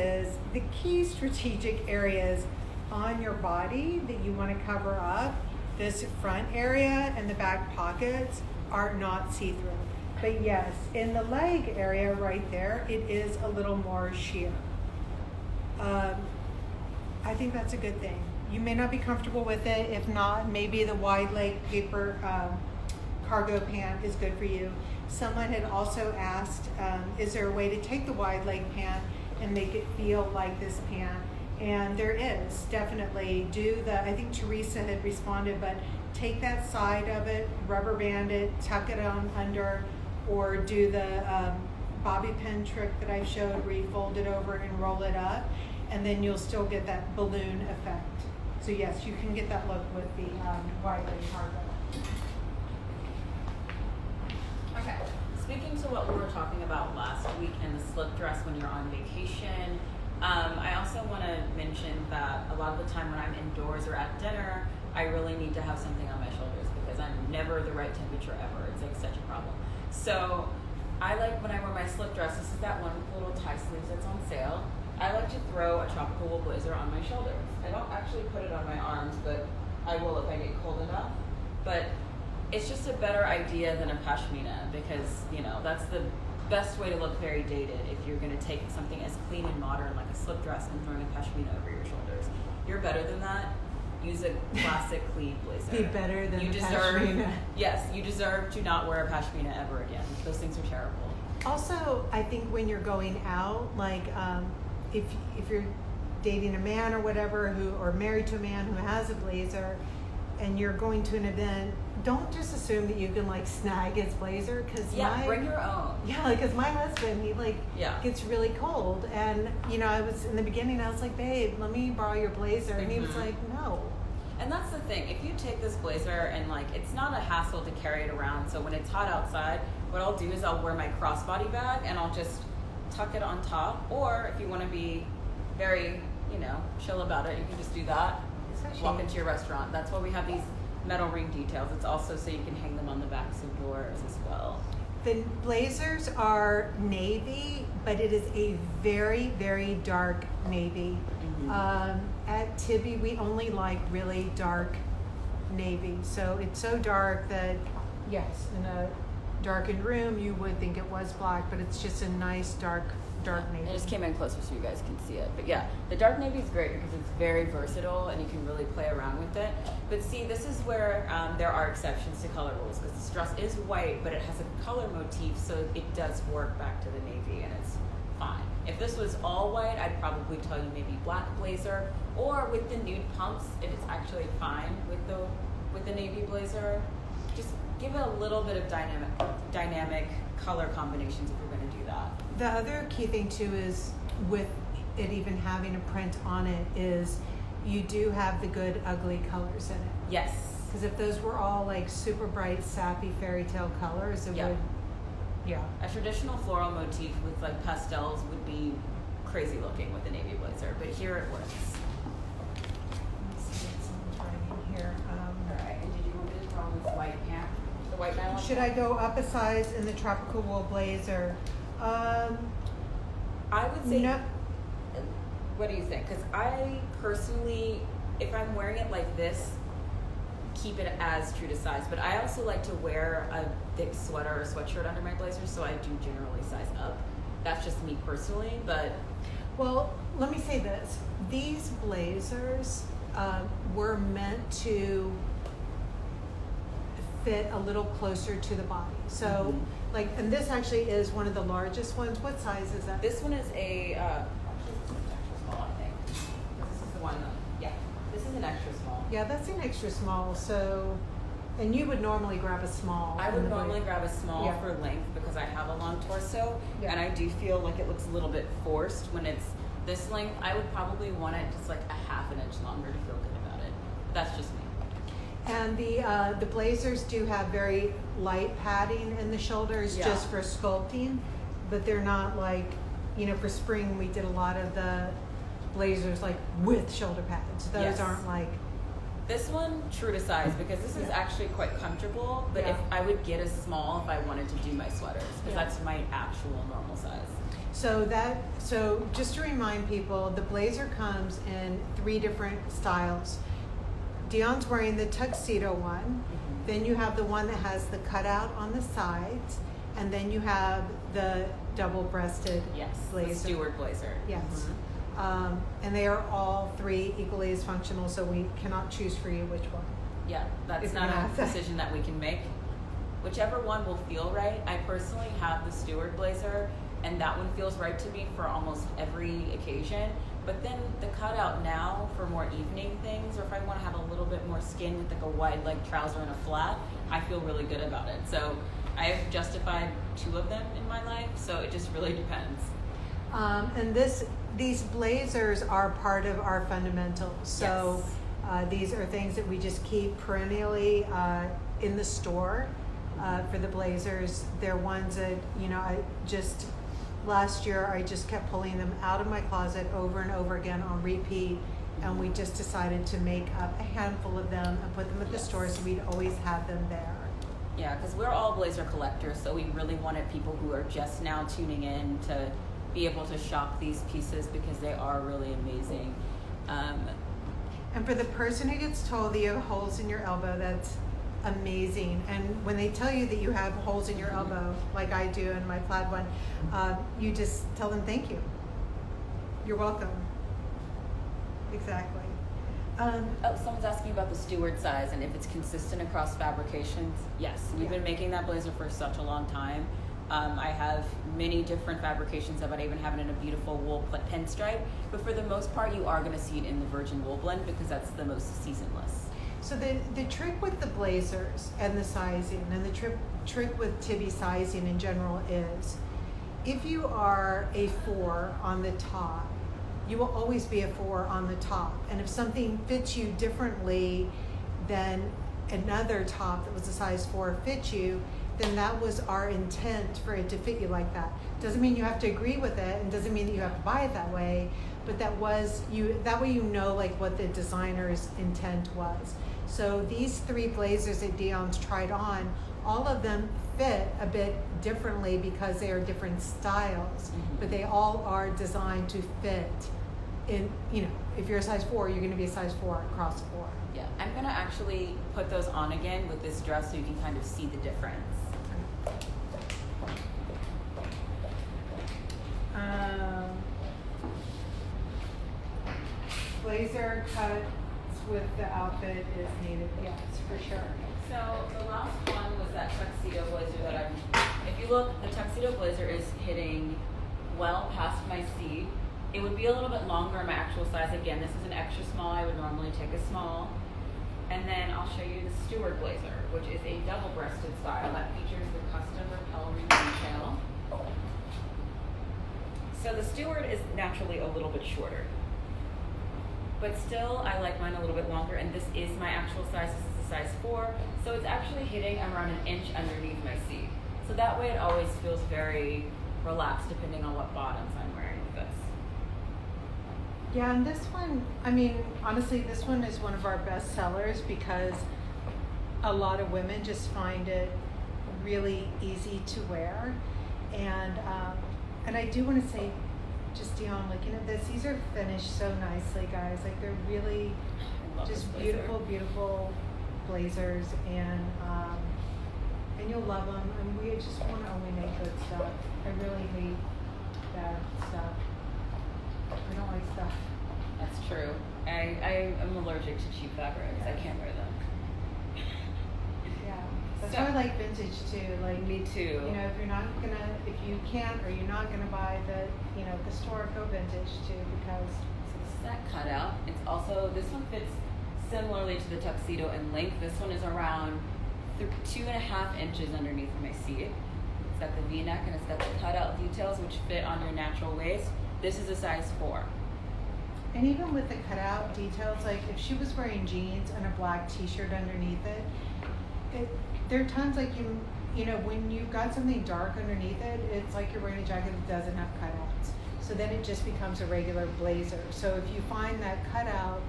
the key strategic areas on your body that you want to cover up this front area and the back pockets are not see-through. But yes, in the leg area right there, it is a little more sheer. I think that's a good thing. You may not be comfortable with it. If not, maybe the wide leg paper cargo pant is good for you. Someone had also asked, is there a way to take the wide leg pant and make it feel like this pant? And there is, definitely. I think Teresa had responded, but take that side of it, rubber band it, tuck it on under, or do the bobby pin trick that I showed where you fold it over and roll it up, and then you'll still get that balloon effect. So yes, you can get that look with the wide leg cargo.
Okay, speaking to what we were talking about last week in the slip dress when you're on vacation, I also want to mention that a lot of the time when I'm indoors or at dinner, I really need to have something on my shoulders because I'm never the right temperature ever. It's like such a problem. So I like when I wear my slip dress, this is that one with little tie sleeves that's on sale. I like to throw a tropical wool blazer on my shoulders. I don't actually put it on my arms, but I will if I get cold enough. But it's just a better idea than a pashmina because, you know, that's the best way to look very dated if you're going to take something as clean and modern like a slip dress and throwing a pashmina over your shoulders. You're better than that. Use a classic clean blazer.
Be better than
you
a
deserve,
pashmina.
Yes, you deserve to not wear a pashmina ever again. Those things are terrible.
Also, I think when you're going out, like if you're dating a man or whatever or married to a man who has a blazer and you're going to an event, don't just assume that you can like snag his blazer because
bring your own.
Yeah, because my husband, he gets really cold, and you know, I was in the beginning, I was like, babe, let me borrow your blazer, and he was like, no.
And that's the thing, if you take this blazer and like, it's not a hassle to carry it around, so when it's hot outside, what I'll do is I'll wear my crossbody bag and I'll just tuck it on top, or if you want to be very, you know, chill about it, you can just do that. Walk into your restaurant. That's why we have these metal ring details. It's also so you can hang them on the backs of doors as well.
The blazers are navy, but it is a very, very dark navy. Mm-hmm. At Tibi, we only like really dark navy. So it's so dark that, yes, in a darkened room, you would think it was black, but it's just a nice dark navy.
I just came in closer so you guys can see it. But yeah, the dark navy is great because it's very versatile and you can really play around with it. But see, this is where there are exceptions to color rules because this dress is white, but it has a color motif, so it does work back to the navy and it's fine. If this was all white, I'd probably tell you maybe black blazer, or with the nude pumps, it is actually fine with the navy blazer. Just give it a little bit of dynamic color combinations if you're going to do that.
The other key thing too is with it even having a print on it is you do have the good ugly colors in it.
Yes.
Because if those were all like super bright sappy fairy tale colors, it would. Yeah.
A traditional floral motif with like pastels would be crazy looking with the navy blazer, but here it works.
Let's see what someone's writing here.
All right. And did you want me to throw on this white pant? The white nylon?
Should I go up a size in the tropical wool blazer?
I would say
no.
What do you think? Because I personally, if I'm wearing it like this, keep it as true to size. But I also like to wear a thick sweater or sweatshirt under my blazer, so I do generally size up. That's just me personally, but...
Well, let me say this. These blazers were meant to fit a little closer to the body. So, and this actually is one of the largest ones. What size is that?
This one is a, extra small, I think. This is the one, this is an extra small.
Yeah, that's an extra small. So, and you would normally grab a small.
I would normally grab a small for length because I have a long torso, and I do feel like it looks a little bit forced when it's this length. I would probably want it just like a half an inch longer to feel good about it. That's just me.
And the blazers do have very light padding in the shoulders just for sculpting, but they're not like, you know, for spring we did a lot of the blazers like with shoulder pads. Those aren't like...
This one, true to size, because this is actually quite comfortable, but if I would get a small if I wanted to do my sweaters, because that's my actual normal size.
So just to remind people, the blazer comes in 3 different styles. Dion's wearing the tuxedo one.
Mm-hmm.
Then you have the one that has the cutout on the sides, and then you have the double-breasted
Yes,
blazer.
the steward blazer.
Yes.
Mhm.
And they are all three equally as functional, so we cannot choose for you which one.
Yeah, that's
If
not
you
a
have to.
decision that we can make. Whichever one will feel right. I personally have the steward blazer, and that one feels right to me for almost every occasion. But then the cutout now for more evening things, or if I want to have a little bit more skin with like a wide leg trouser and a flat, I feel really good about it. So I have justified 2 of them in my life, so it just really depends.
And these blazers are part of our fundamentals. So these are things that we just keep perennially in the store for the blazers. They're ones that, last year I just kept pulling them out of my closet over and over again on repeat. And we just decided to make up a handful of them and put them at the store so we'd always have them there.
Yeah, because we're all blazer collectors, so we really wanted people who are just now tuning in to be able to shop these pieces because they are really amazing.
And for the person who gets told that you have holes in your elbow, that's amazing. And when they tell you that you have holes in your elbow, like I do in my plaid one, you just tell them thank you. You're welcome. Exactly.
Someone's asking about the steward size and if it's consistent across fabrications. Yes, we've been making that blazer for such a long time. I have many different fabrications of it. I even have it in a beautiful wool pinstripe. But for the most part, you are going to see it in the virgin wool blend because that's the most seasonless.
So the trick with the blazers and the sizing, and the trick with Tibi sizing in general is, if you are a 4 on the top, you will always be a 4 on the top. And if something fits you differently than another top that was a size 4 fits you, then that was our intent for it to fit you like that. Doesn't mean you have to agree with it, and doesn't mean that you have to buy it that way, but that way you know like what the designer's intent was. So these 3 blazers that Dion's tried on, all of them fit a bit differently because they are different styles, but they all are designed to fit in, if you're a size 4, you're gonna be a size 4 across the board.
Yeah, I'm gonna actually put those on again with this dress so you can kind of see the difference.
Blazer cuts with the outfit is needed, yes, for sure.
So the last one was that tuxedo blazer that if you look, the tuxedo blazer is hitting well past my C. It would be a little bit longer in my actual size. Again, this is an extra small. I would normally take a small. And then I'll show you the steward blazer, which is a double-breasted style that features the custom rappel ring detail. So the steward is naturally a little bit shorter. But still, I like mine a little bit longer, and this is my actual size. This is a size 4, so it's actually hitting around an inch underneath my C. So that way it always feels very relaxed depending on what bottoms I'm wearing with this.
Yeah, and this one, honestly, this one is one of our best sellers because a lot of women just find it really easy to wear. And I do want to say, just Dion, looking at this, these are finished so nicely, guys. Like, they're really just beautiful, beautiful blazers, and you'll love them. And we just want to only make good stuff. I really hate bad stuff. I don't like stuff.
That's true. I am allergic to cheap fabrics. I can't wear them.
Yeah, that's why I like vintage too. Like,
me too.
If you can't or you're not gonna buy the store, go vintage too, because
this is that cutout. It's also, this one fits similarly to the tuxedo in length. This one is around 2.5 inches underneath my seat. It's got the V-neck and it's got the cutout details which fit on your natural waist. This is a size 4.
And even with the cutout details, like if she was wearing jeans and a black t-shirt underneath it, there are times like when you've got something dark underneath it, it's like you're wearing a jacket that doesn't have cutouts. So then it just becomes a regular blazer. So if you find that cutout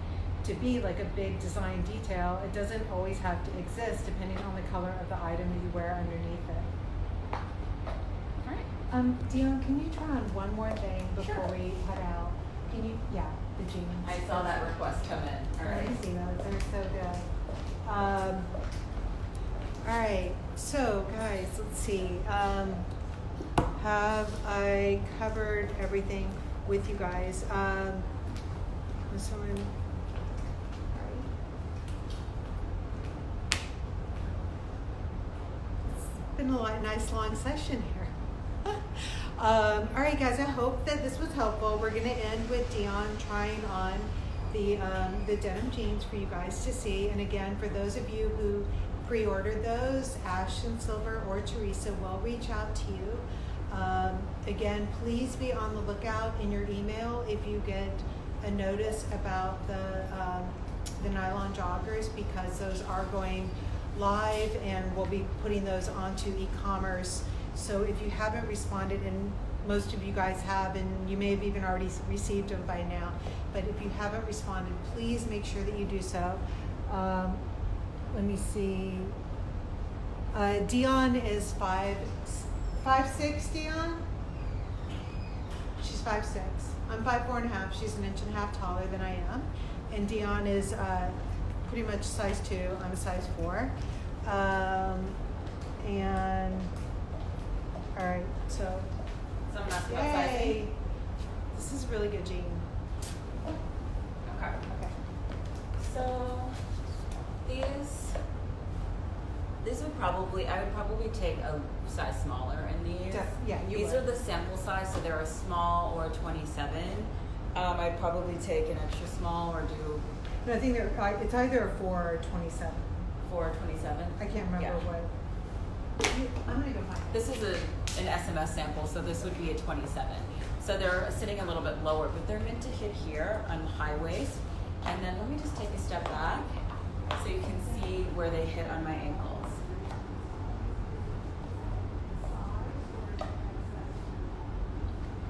to be like a big design detail, it doesn't always have to exist depending on the color of the item that you wear underneath it.
All right.
Dion, can you try on one more thing before we head out? Can you? Yeah. the jeans.
I saw that request come in. All right.
I see those. They're so good. All right. So, guys, let's see. Have I covered everything with you guys? Was someone? It's been a nice long session here. All right, guys. I hope that this was helpful. We're going to end with Dion trying on the denim jeans for you guys to see. And again, for those of you who pre-ordered those, Ash and Silver or Teresa will reach out to you. Again, please be on the lookout in your email if you get a notice about the nylon joggers, because those are going live and we'll be putting those onto e-commerce. So if you haven't responded, and most of you guys have, and you may have even already received them by now, but if you haven't responded, please make sure that you do so. Let me see. Dion is 5'6", Dion? She's 5'6". I'm 5'4.5". She's an inch and a half taller than I am. And Dion is pretty much size 2. I'm a size 4. And all right, so
Someone asked about sizing.
yay! This is really good jean.
Okay. So these would probably, I would probably take a size smaller in these.
Yeah, you
These
would.
are the sample size, so they're a small or a 27. I'd probably take an extra small or do
No, I think it's either a 4 or a 27.
4 or 27.
I can't remember
Yeah.
what. I'm gonna go find it.
This is an SMS sample, so this would be a 27. So they're sitting a little bit lower, but they're meant to hit here on the high waist. And then let me just take a step back so you can see where they hit on my ankles.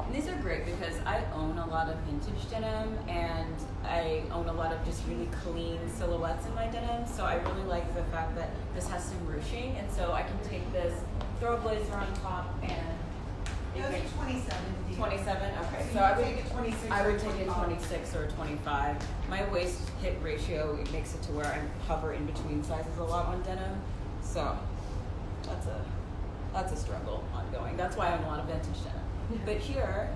And these are great because I own a lot of vintage denim and I own a lot of just really clean silhouettes in my denim. So I really like the fact that this has some ruching, and so I can take this, throw a blazer on top, and it
Those
makes
are 27.
27. Okay,
So
so
you
I
would
would
take a 26
I
or
would take a
25.
26 or a 25. My waist hip ratio, it makes it to where I hover in between sizes a lot on denim. So that's a struggle ongoing. That's why I own a lot of vintage denim.
Yeah.
But here,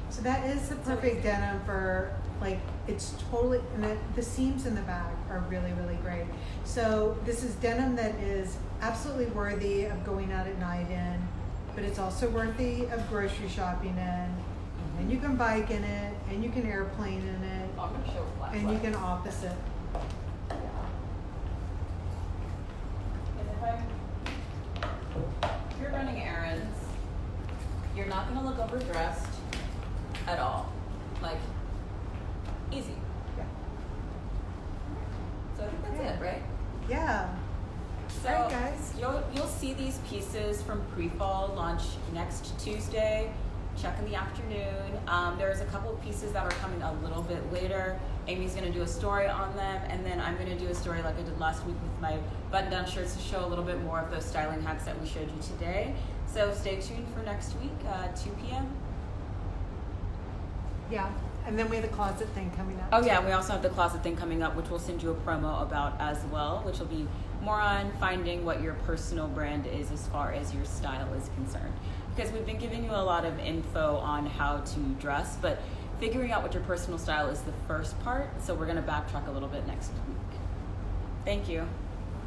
So that is the perfect denim for, like, it's totally, and the seams in the back are really, really great. So this is denim that is absolutely worthy of going out at night in, but it's also worthy of grocery shopping in. And you can bike in it, and you can airplane in it,
I'm going to show flat.
and you can office it.
If you're running errands, you're not going to look overdressed at all. Like, easy.
Yeah.
So I think that's it, right?
Yeah.
So
All right, guys.
You'll see these pieces from pre-fall launch next Tuesday. Check in the afternoon. There's a couple of pieces that are coming a little bit later. Amy's going to do a story on them, and then I'm going to do a story like I did last week with my button-down shirts to show a little bit more of those styling hacks that we showed you today. So stay tuned for next week, 2 p.m.
Yeah. And then we have the closet thing coming up.
Oh yeah, we also have the closet thing coming up, which we'll send you a promo about as well, which will be more on finding what your personal brand is as far as your style is concerned. Because we've been giving you a lot of info on how to dress, but figuring out what your personal style is the first part, so we're going to backtrack a little bit next week. Thank you.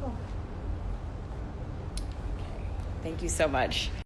Cool.
Thank you so much.